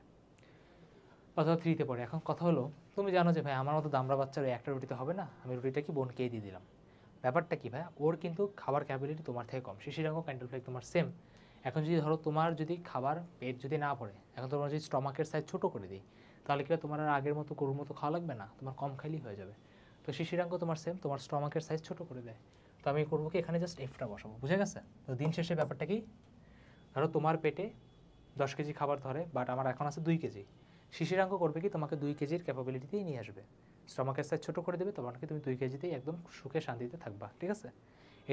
অথবা 3-তে পড়ে। এখন কথা হলো তুমি জানো যে ভাই আমার মতো দামড়া বাচ্চার ওই একটা রুটিতে হবে না, আমি রুটিটা কি বোনকেই দিয়ে দিলাম। ব্যাপারটা কি ভাই, ওর কিন্তু খাবার ক্যাপাবিলিটি তোমার থেকে কম। শিশিরাঙ্ক কাইন্ড অফ লাইক তোমার সেম। এখন যদি ধরো তোমার যদি খাবার পেট যদি না পড়ে, এখন তোমার যদি স্টমাকের সাইজ ছোটো করে দিই, তাহলে কি তোমার আর আগের মতো গরুর মতো খাওয়া লাগবে না, তোমার কম খাইলেই হয়ে যাবে। তো শিশিরাঙ্ক তোমার সেম, তোমার স্টমাকের সাইজ ছোটো করে দেয়। তো আমি করবো কি, এখানে জাস্ট এফটা বসাবো, বুঝে গেছে? তো দিন শেষে ব্যাপারটা কি, ধরো তোমার পেটে 10 কেজি খাবার ধরে, বাট আমার এখন আছে 2 কেজি। শিশিরাঙ্ক করবে কি, তোমাকে 2 কেজির ক্যাপাবিলিটিতেই নিয়ে আসবে, স্টমাকের সাইজ ছোটো করে দেবে, তোমাকে তুমি 2 কেজিতেই একদম সুখে শান্তিতে থাকবা, ঠিক আছে?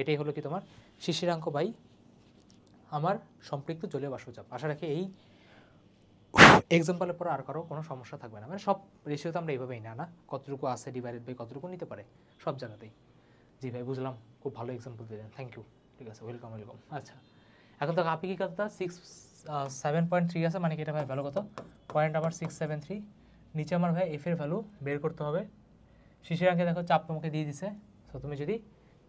এটাই হলো কি তোমার শিশিরাঙ্ক বাই আমার সম্পৃক্ত জলীয় বাষ্পচাপ। আশা রাখি এই এক্সাম্পলের পর আর কারো কোনো সমস্যা থাকবে না। মানে সব রেশিওতে আমরা এইভাবেই না কতটুকু আছে ডিভাইডেড বাই কতটুকু নিতে পারে সব জায়গাতেই। জি ভাই বুঝলাম, খুব ভালো এক্সাম্পল দিলেন, থ্যাংক ইউ। ঠিক আছে, ওয়েলকাম। আচ্ছা, এখন তো আপেক্ষিকতা 7.3 আছে, মানে কি এটা ভাই ভ্যালু কত? পয়েন্ট আমার 673। নিচে আমার ভাই এফ এর ভ্যালু বের করতে হবে। শিশিরাঙ্কে দেখো চাপ তোমাকে দিয়ে দিছে, সো তুমি যদি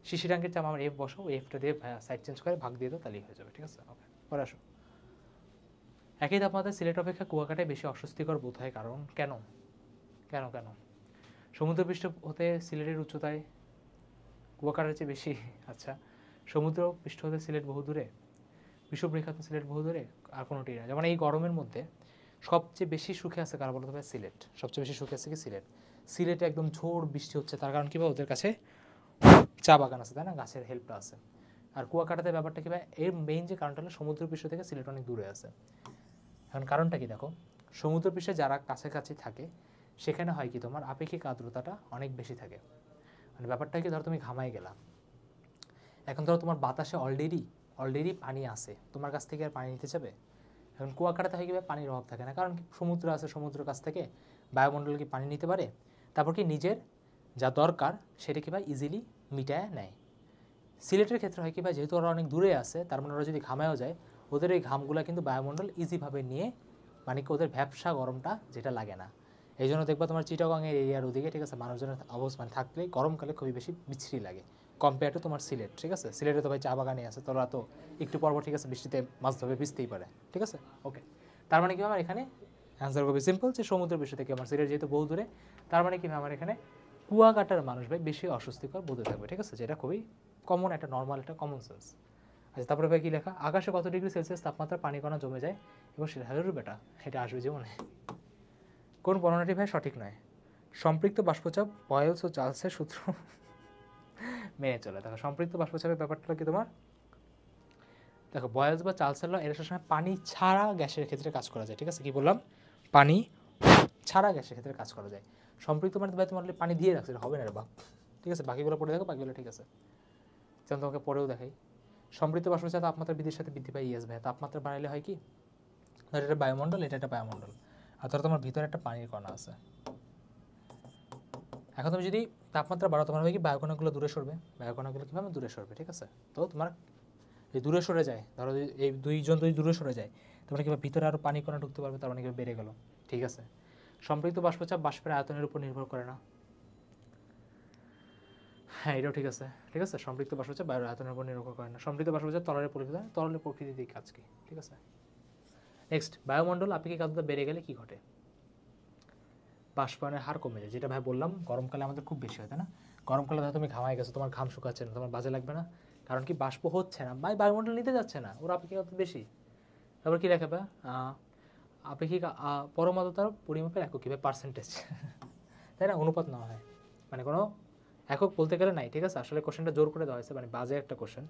শিশিরাঙ্কের চাপ আমার এফ বসো, ওই এফটা দিয়ে সাইড চেঞ্জ করে ভাগ দিয়ে দাও, তাহলেই হয়ে যাবে। ঠিক আছে, ওকে, পরে আসো। একই তাপমাত্রায় সিলেট অপেক্ষা কুয়াকাটায় বেশি অস্বস্তিকর বোধ হয়, কারণ কেন কেন কেন? সমুদ্রপৃষ্ঠ হতে সিলেটের উচ্চতায় কুয়াকাটার চেয়ে বেশি। আচ্ছা, সমুদ্র পৃষ্ঠ হতে সিলেট বহু দূরে, বিষুবরেখাতে সিলেট বহু দূরে, আর কোনোটি না। যেমন এই গরমের মধ্যে সবচেয়ে বেশি সুখে আছে কারা বলতে হবে? সিলেট। সবচেয়ে বেশি সুখে আছে কি? সিলেট। সিলেটে একদম ঝোড় বৃষ্টি হচ্ছে, তার কারণ কী ভাই? ওদের কাছে চা বাগান আছে, তাই না? গাছের হেল্পটা আছে। আর কুয়াকাটাতে ব্যাপারটা কী ভাই? এর মেইন যে কারণটা হলো সমুদ্রপৃষ্ঠ থেকে সিলেট অনেক দূরে আছে। এখন কারণটা কি দেখো, সমুদ্রপৃষ্ঠে যারা কাছাকাছি থাকে সেখানে হয় কি তোমার আপেক্ষিক আর্দ্রতাটা অনেক বেশি থাকে। মানে ব্যাপারটা কি, ধরো তুমি ঘামায় গেলা, এখন ধরো তোমার বাতাসে অলরেডি পানি আছে, তোমার কাছ থেকে আর পানি নিতে যাবে? এখন কুয়াকাটাতে হয় কি ভাই? পানির অভাব থাকে না, কারণ কি? সমুদ্র আছে, সমুদ্রের কাছ থেকে বায়ুমণ্ডল কি পানি নিতে পারে? তারপর কি নিজের যা দরকার সেটা কি ভাই ইজিলি মিটায় নেয়। সিলেটের ক্ষেত্রে হয় কি ভাই? যেহেতু ওরা অনেক দূরে আছে, তার মানে ওরা যদি ঘামায়ও যায়, ওদের এই ঘামগুলো কিন্তু বায়ুমণ্ডল ইজিভাবে নিয়ে, মানে কি ওদের ভ্যাবসা গরমটা যেটা লাগে না। এই জন্য দেখবা তোমার চিটাগংয়ের এরিয়ার ওদিকে, ঠিক আছে, মানুষজনের অবস্থা মানে থাকলে গরমকালে খুবই বেশি বিচ্ছিরি লাগে কম্পেয়ার টু তোমার সিলেট। ঠিক আছে, সিলেটে তো ভাই চা বাগানে আছে, তোরা তো একটু পরপর, ঠিক আছে, বৃষ্টিতে মাছ ধরবে, ভিজতেই পারে। ঠিক আছে, ওকে। তার মানে কি আমার এখানে অ্যান্সার খুবই সিম্পল, যে সমুদ্র পৃষ্ঠ থেকে আমার সিলেট যেহেতু বহু দূরে, তার মানে কি আমার এখানে কুয়াকাটার মানুষ ভাই বেশি অস্বস্তিকর বোধ থাকবে। ঠিক আছে, যেটা খুবই কমন, একটা নর্মাল, একটা কমন সেন্স। আচ্ছা, তারপরে ভাই কি লেখা? আকাশে কত ডিগ্রি সেলসিয়াস তাপমাত্রা পানি কণা জমে যায় এবং সেটা হলো বেটা, এটা আসবে জীবনে। কোন বর্ণনাটি ভাই সঠিক নয়? সম্পৃক্ত বাষ্পচাপ বয়েলস ও চার্লসের সূত্র মেনে চলে। দেখো, সম্পৃক্ত বাষ্পচাপের ব্যাপারটা কি তোমার, দেখো বয়েলস বা চার্লসের ল, এর সবসময় পানি ছাড়া গ্যাসের ক্ষেত্রে কাজ করা যায়। ঠিক আছে, কি বললাম? পানি ছাড়া গ্যাসের ক্ষেত্রে কাজ করা যায়। সম্পৃক্ত মানে ভাই তোমার পানি দিয়ে রাখছে, হবে না রে বাপ। ঠিক আছে, বাকিগুলো পড়ে দেখো, বাকিগুলো ঠিক আছে, যেমন তোমাকে পরেও দেখাই। সম্পৃক্ত বাষ্পচাপ তাপমাত্রা বৃদ্ধির সাথে বৃদ্ধি পায়। ইয়েস ভাই, তাপমাত্রা বাড়ালে হয় কি? ধর এটা বায়ুমণ্ডল, এটা একটা বায়ুমণ্ডল, আর ধরো তোমার ভিতরে একটা পানির কণা আছে। এখন তুমি যদি তাপমাত্রা বাড়াও, তোমার হয় কি? বায়ুকণাগুলো দূরে সরবে। বায়ুকণাগুলো কীভাবে দূরে সরবে? ঠিক আছে, তো তোমার যদি দূরে সরে যায়, ধরো এই দুইজন যদি দূরে সরে যায়, তোমরা কীভাবে ভিতরে আরও পানি কণা ঢুকতে পারবে, তার মানে কীভাবে বেড়ে গেল। ঠিক আছে, সম্পৃক্ত বাষ্পচাপ বাষ্পের আয়তনের উপর নির্ভর করে না। হ্যাঁ, এটাও ঠিক আছে। ঠিক আছে, সম্পৃক্ত বাষ্পচাপ বায়ুর আয়তনের উপর নির্ভর করে না। সম্পৃক্ত বাষ্পচাপ তরলের প্রকৃতির কাজ কি? ঠিক আছে, নেক্সট, বায়ুমণ্ডল আপেক্ষিক আর্দ্রতা বেড়ে গেলে কি ঘটে? বাষ্পায়নের হার কমে যায়, যেটা ভাই বললাম গরমকালে আমাদের খুব বেশি হয়, তাই না? গরমকালে ধরো তুমি ঘামায় গেছো, তোমার ঘাম শুকাচ্ছে না, তোমার বাজে লাগবে না? কারণ কি? বাষ্প হচ্ছে না, বায়ুমণ্ডল নিতে যাচ্ছে না, ওরা আপেক্ষিক আর্দ্রতা বেশি। তারপর কি লেখাবে? আপেক্ষিক পরমাত্রতার পরিমাপের একক কী ভাই? পার্সেন্টেজ। তাই না? অনুপাত নেওয়া হয়, মানে কোনো একক বলতে গেলে নাই। ঠিক আছে, আসলে কোশ্চেনটা জোর করে দেওয়া হয়েছে, মানে বাজে একটা কোশ্চেন,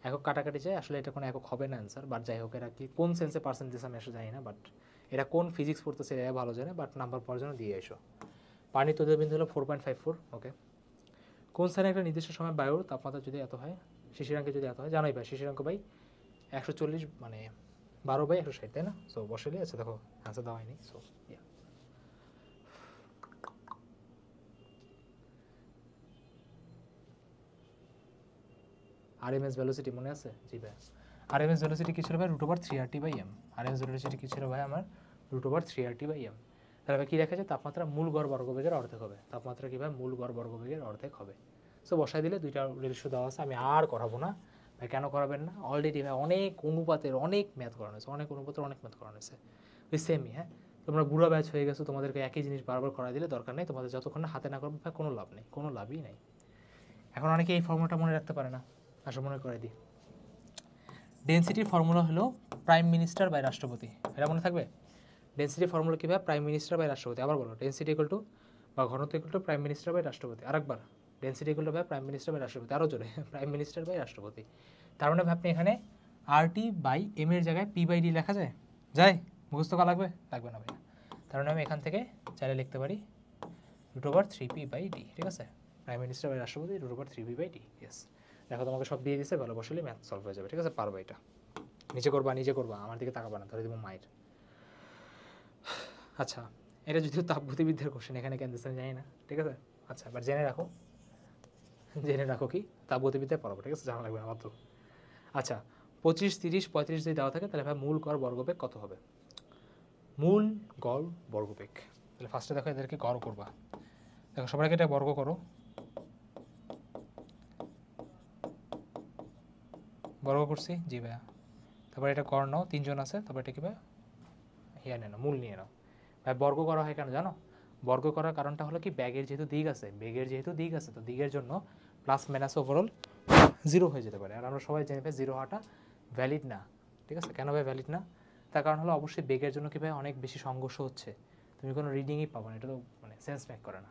একক কাটাকাটি যায়, আসলে এটা কোনো একক হবে না অ্যান্সার। বাট যাই হোক, এরা কি কোন সেন্সে পার্সেন্টেজ আমি আসলে জানি না, বাট এরা কোন ফিজিক্স পড়তেছে এরা ভালো জানে, বাট নাম্বার পাওয়ার জন্য দিয়ে এসো। পানির তৈরি বিন্দু হলো 4.54। ওকে, কোন স্থানে একটা নির্দিষ্ট সময় বায়ুর তাপমাত্রা যদি এত হয়, শিশিরাঙ্কে যদি এত হয়, জানোই ভাই শিশিরাঙ্ক ভাই 140, মানে 12/160, তাই না? সো বসালে আছে, দেখো অ্যান্সার দেওয়া হয়নি। সো ইয়া, আরএমএস ভেলোসিটি মনে আছে? জি ভাই, আরএমএস ভেলোসিটি কি ছিল ভাই? √3RT/m। আরএমএস ভেলোসিটি কি ছিল ভাই আমার? √3RT/m। তাহলে ভাই কী দেখা যায়? তাপমাত্রা মূল গড় বর্গবেগের অর্ধেক হবে। তাপমাত্রা কী ভাই? মূল গড় বর্গবেগের অর্ধেক হবে। সো বসাই দিলে দুইটা রেশিও দেওয়া আছে, আমি আর করাবো না ভাই। কেন করাবেন না? অলরেডি ভাই অনেক অনুপাতের অনেক ম্যাথ করানো হয়েছে, অনেক অনুপাতের অনেক ম্যাথ করানো হয়েছে, ওই সেমই। হ্যাঁ, তোমরা বুড়া ব্যাচ হয়ে গেছো, তোমাদেরকে একই জিনিস বারবার করাই দিলে দরকার নেই, তোমাদের যতক্ষণ না হাতে না করবে ভাই কোনো লাভ নেই, কোনো লাভই নেই। এখন অনেকে এই ফর্মুলাটা মনে রাখতে পারে না, আসলে মনে করে দিই। ডেনসিটির ফর্মুলা হলো প্রাইম মিনিস্টার বাই রাষ্ট্রপতি, এটা মনে থাকবে। ডেনসিটির ফর্মুলা কী ভাই? প্রাইম মিনিস্টার বাই রাষ্ট্রপতি। আবার বলো, ডেনসিটি ইকুয়াল টু বা ঘনত্ব equal to prime minister by রাষ্ট্রপতি। আরেকবার, ডেনসিটি ইকুয়াল টু ভাই প্রাইম মিনিস্টার বাই রাষ্ট্রপতি, আরও জোরে, প্রাইম মিনিস্টার বাই রাষ্ট্রপতি। তার মানে ভাই আপনি এখানে RT/m এর জায়গায় P/D লেখা যায়? মুখস্থ করা লাগবে? লাগবে না ভাই। তার মানে আমি এখান থেকে চাইলে লিখতে পারি √3P/D। ঠিক আছে, প্রাইম মিনিস্টার বাই রাষ্ট্রপতি √3P/D। ইয়েস, দেখো তোমাকে সব দিয়ে দিচ্ছে, ভালো বসলে ম্যাথ সলভ হয়ে যাবে। ঠিক আছে, পারবে এটা। নিজে করবা, আমার দিকে তাকাবা না, ধরে দিব মায়ের। আচ্ছা, এটা যদিও তাপগতিবিদ্যার কোশ্চেন, এখানে ক্যান্সার জানি না, ঠিক আছে। আচ্ছা, এবার জেনে রাখো কি তাপগতিবিদ্যায় পড়াবো, ঠিক আছে, জানা লাগবে আমার তো। আচ্ছা, 25, 30, 35 যদি দেওয়া থাকে তাহলে ভাই মূল গড় বর্গবেগ কত হবে? মূল গড় বর্গবেগ, তাহলে ফার্স্টে দেখো এদেরকে গড় করবা। দেখো সবাইকে এটা বর্গ করো, বর্গ করছি, জি ভাইয়া। তারপরে এটা গড় নাও, 3 জন আছে, তারপরে এটা কি ভাই হিয়া নেয় না, মূল নিয়ে নাও। ভাই বর্গ করা হয় কেন জানো? বর্গ করার কারণটা হলো কি, বেগের যেহেতু দিক আছে, তো দিকের জন্য প্লাস মাইনাস ওভারঅল 0 হয়ে যেতে পারে। আর আমরা সবাই জানি ভাই 0 হওয়াটা ভ্যালিড না, ঠিক আছে। কেন ভাই ভ্যালিড না? তার কারণ হলো অবশ্যই বেগের জন্য কি ভাই অনেক বেশি সংঘর্ষ হচ্ছে, তুমি কোনো রিডিংই পাবো না, এটা তো মানে সেন্স মেক করে না।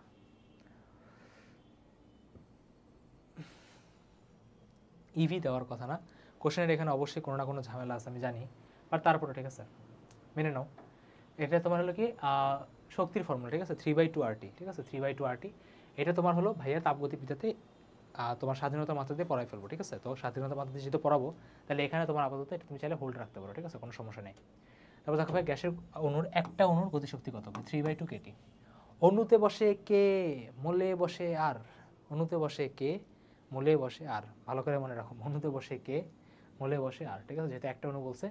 ইভি দেওয়ার কথা না, কোশ্চেনের এখানে অবশ্যই কোনো না কোনো ঝামেলা আছে আমি জানি, বাট তারপরে ঠিক আছে মেনে নাও। এটা তোমার হলো কি শক্তির ফর্মুলা, ঠিক আছে, 3/2 RT, ঠিক আছে, 3/2 RT। এটা তোমার হলো ভাইয়া তাপগতিবিদ্যাতে তোমার স্বাধীনতার মাত্রা দিয়ে পড়াই ফেলবো, ঠিক আছে। তো স্বাধীনতার মাত্রা দিয়ে যেহেতু পড়াবো, তাহলে এখানে তোমার আপাতত এটা তুমি চাইলে হোল্ড রাখতে পারো, ঠিক আছে, কোনো সমস্যা নেই। তারপর দেখো ভাই গ্যাসের একটা অণুর গতিশক্তি কত? 3/2 kT। অণুতে বসে কে, মোলে বসে আর, অণুতে বসে কে, মোলে বসে আর, ভালো করে মনে রাখো, অণুতে বসে কে, মোলে বসে আর, ঠিক আছে। যেহেতু একটা অণু বলছে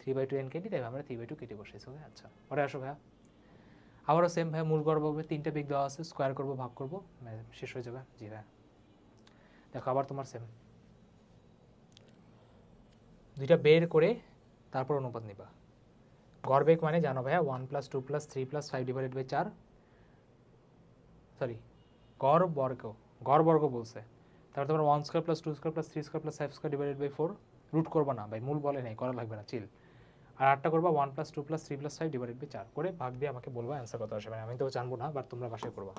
3/2 NKT, তাই আমরা 3/2 KT বসেছি। ওকে, আচ্ছা পরে আসো ভাইয়া। আবারও সেম ভাইয়া, মূল গড় বর্গবেগ 3টে বেগ দেওয়া আছে, স্কোয়ার করবো, ভাগ করবো, শেষ হয়ে যাবে। জি ভাইয়া, দেখো আবার তোমার সেম, দুইটা বের করে তারপর অনুপাত নিবা। গড় বেগ মানে জানো ভাইয়া 1 + 2 + 3 + 5/4, সরি গড় বর্গ বলছে। তারপর তোমার 1² + 2² + 3² + 5² / 4, রুট করবা না ভাই, মূল বলে নেই, করা লাগবে না, চিল। আর 8টা করবা 1 + 2 + 3 + 5/4 করে ভাগ দিয়ে আমাকে বলবা অ্যান্সার কত আসবে। আমি তো জানবো না, বাট তোমরা বাসায় করবা,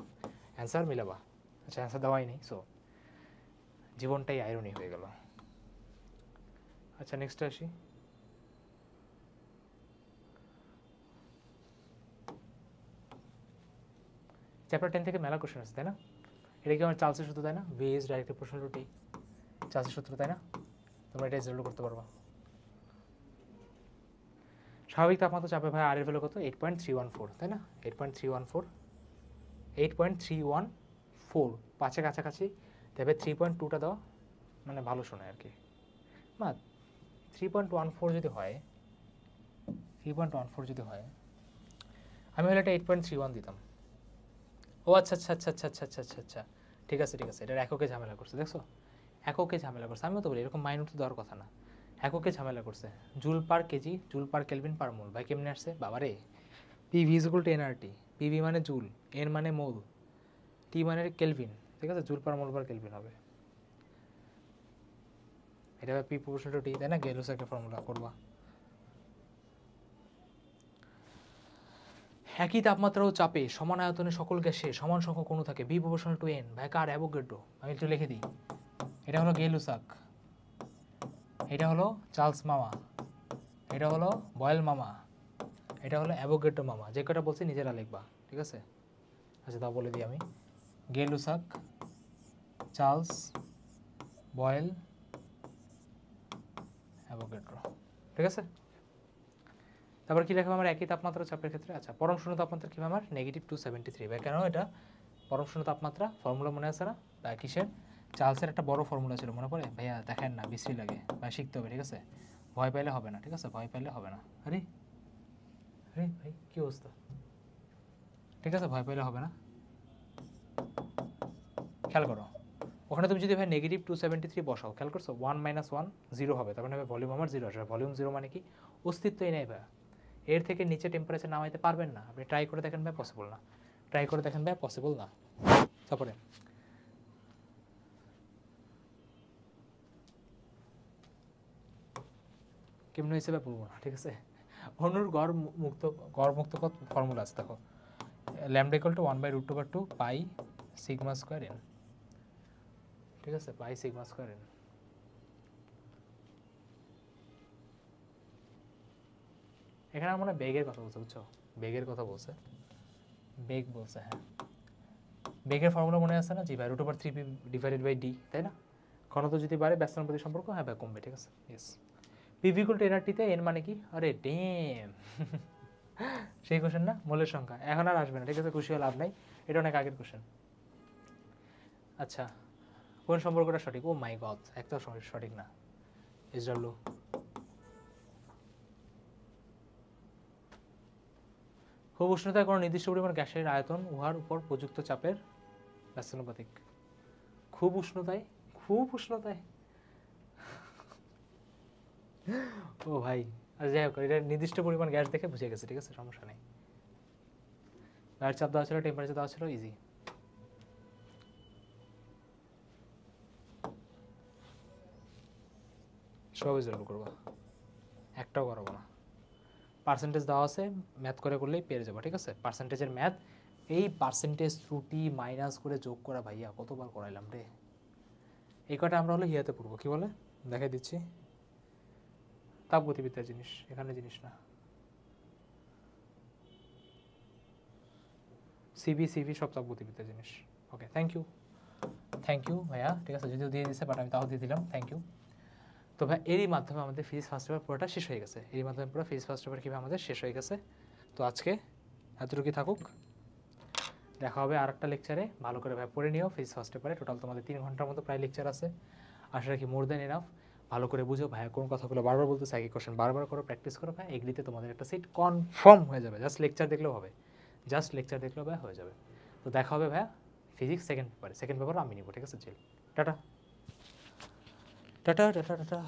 অ্যান্সার মিলাবা। আচ্ছা, অ্যান্সার দেওয়াই নেই, সো জীবনটাই আইরনি হয়ে গেল। আচ্ছা, নেক্সটে আসি। চ্যাপ্টার 10 থেকে মেলা কোশ্চেন আছে, তাই না? এটা কি আমার চার্লসের সূত্র, তাই না? V is directly proportional to T, চার্লসের সূত্র, তাই না? তোমরা এটা ইজিলি করতে পারবা। স্বাভাবিক তাপমাত্রা চাপে ভাই আর এর ভ্যালু কত? 8.314, তাই না? 8.314, 5-এর কাছাকাছি, তবে 3.2টা দাও, মানে ভালো শোনায় আর কি। মা 3.14 যদি হয়, আমি হলে এটা 8.31 দিতাম। ও আচ্ছা আচ্ছা আচ্ছা আচ্ছা আচ্ছা আচ্ছা আচ্ছা আচ্ছা, ঠিক আছে, এটার এককে ঝামেলা করছে, দেখছো, এককে ঝামেলা করছে। আমিও তো বলি এরকম মাইনুট দেওয়ার কথা না, এককে ঝামেলা করছে। Joule per kg, joule per kelvin per mole, ভাই কেমনে আসছে বাবারে? পিভি = 10RT, পিভি মানে জুল, এন মানে মোল, টি মানে কেলভিন, ঠিক আছে, জুল পার মোল পার কেলভিন হবে। এটা পি প্রপোর্শনাল টু টি, তাই না? গেলুস একটা ফর্মুলা করবা। একই তাপমাত্রা ও চাপে সমান আয়তনে সকল গ্যাসে সমান সংখ্যক অণু থাকে, বি প্রপোর্শনাল টু এন। ভাই কার? অ্যাভোগাড্রো। আমি একটু লিখে দিই, এটা হলো গেলুসাক, এটা হলো চার্লস মামা, এটা হলো বয়েল মামা, এটা হলো অ্যাভোগাড্রো মামা। যে কটা বলছি নিজেরা লিখবা, ঠিক আছে? আচ্ছা, তা বলে দিই আমি, গেলুসাক, চার্লস, বয়েল, অ্যাভোগাড্রো, ঠিক আছে? তারপর কি লেখা আমার একই তাপমাত্রা চাপের ক্ষেত্রে? আচ্ছা, পরম শূন্য তাপমাত্রা কি আমার? -273। ভাই কেন এটা পরম শূন্য তাপমাত্রা? ফর্মুলা মনে আছে না? কিসের? চার্লসের একটা বড় ফর্মুলা ছিল, মনে পড়ে? ভাইয়া দেখেন না, বিশ্রী লাগে ভাই, শিখতে হবে, ঠিক আছে? ভয় পাইলে হবে না, ঠিক আছে, ভয় পাইলে হবে না। আরে আরে ভাই কি অবস্থা, ঠিক আছে, ভয় পাইলে হবে না, খেয়াল করো। ওখানে তুমি যদি ভাই -273 বসাও, খেয়াল করছো, 1 - 1 0 হবে, তার মানে ভলিউম আমার 0 আসবে। ভলিউম 0 মানে কি? অস্তিত্বই নেই ভাই, এর থেকে নিচে টেম্পারেচার নামাইতে পারবেন না। আপনি ট্রাই করে দেখেন ভাই, পসিবল না। পসিবল না। তারপরে কেমন হয়েছে ভাই বলবো না, ঠিক আছে। অণুর গড় মুক্ত ফর্মুলা আছে, দেখো, ল্যামডা = 1/√2 পাই সিগমা স্কয়ার এন, ঠিক আছে, পাই সিগমা স্কয়ার এন। এখানে আমরা বেগের কথা বলছে, বুঝছো? বেগের কথা বলছে, বেগ বলছে, হ্যাঁ। বেগের ফর্মুলা মনে আছে না? জি ভাই, √3p/d, তাই না? ঘনত্ব যদি বাড়ে ব্যস্তানুপাতিক সম্পর্ক, হ্যাঁ ভাই কমবে, ঠিক আছে, ইয়েস। পিভি ইকুয়াল টু এনআরটিতে এন মানে কি? আরে ডেম সেই কোশ্চেন না, মোলের সংখ্যা। এখন আর আসবে না, ঠিক আছে, খুশি হয়ে লাভ নাই, এটা অনেক আগের কোশ্চেন। আচ্ছা, কোন সম্পর্কটা সঠিক? ও মাই গড, একটা সঠিক না। এসডব্লিউ খুব উষ্ণতায় কোনো নির্দিষ্ট পরিমাণ গ্যাসের আয়তন উহার উপর প্রযুক্ত চাপের ব্যস্তানুপাতিক। খুব উষ্ণতায়, খুব উষ্ণতায়, ও ভাই, আচ্ছা যাই হোক, এটা নির্দিষ্ট পরিমাণ গ্যাস দেখে বুঝে গেছে, ঠিক আছে, সমস্যা নেই। গায়ের চাপ দেওয়া ছিল, টেম্পারেচার দেওয়া ছিল, ইজি। সবই জেরো করবো, একটাও করাবো না। পার্সেন্টেজ দেওয়া আছে, ম্যাথ করে করলেই পেরে যাবো, ঠিক আছে। পার্সেন্টেজের ম্যাথ, এই পার্সেন্টেজ ত্রুটি মাইনাস করে যোগ করা, ভাইয়া কতবার করাইলাম রে। এই কটা আমরা হলো হিয়াতে পড়বো, কি বলে দেখাই দিচ্ছি। তাপগতিবিদ্যার জিনিস, এখানে জিনিস না। সিভি সব তাপগতিবিদ্যার জিনিস। ওকে, থ্যাংক ইউ ভাইয়া, ঠিক আছে, যদিও দিয়ে দিচ্ছে বাট আমি তাও দিয়ে দিলাম, থ্যাংক ইউ। তো ভাই এরই মাধ্যমে আমাদের ফিজিক্স ফার্স্ট পেপার পুরোটা শেষ হয়ে গেছে। এরই মাধ্যমে পুরো ফিজিক্স ফার্স্ট পেপার কীভাবে আমাদের শেষ হয়ে গেছে। তো আজকে এতটুকুই থাকুক, দেখা হবে আর একটা লেকচারে। ভালো করে ভাই পড়ে নিও ফিজিক্স ফার্স্ট পেপারে, টোটাল তোমাদের 3 ঘন্টার মতো প্রায় লেকচার আছে, আশা রাখি মোর দেন এনাফ। ভালো করে বুঝো ভাইয়া কোন কথাগুলো বারবার বলতেছে, একই কোশ্চেন বারবার করো, প্র্যাকটিস করো ভাই, এগ্রিতে তোমাদের একটা সিট কনফার্ম হয়ে যাবে। জাস্ট লেকচার দেখলেও হবে, জাস্ট লেকচার দেখলেও ভাই হয়ে যাবে। তো দেখা হবে ভাইয়া ফিজিক্স সেকেন্ড পেপার আমি নিব, ঠিক আছে। চিল, টাটা টাটা টাটা টাটা।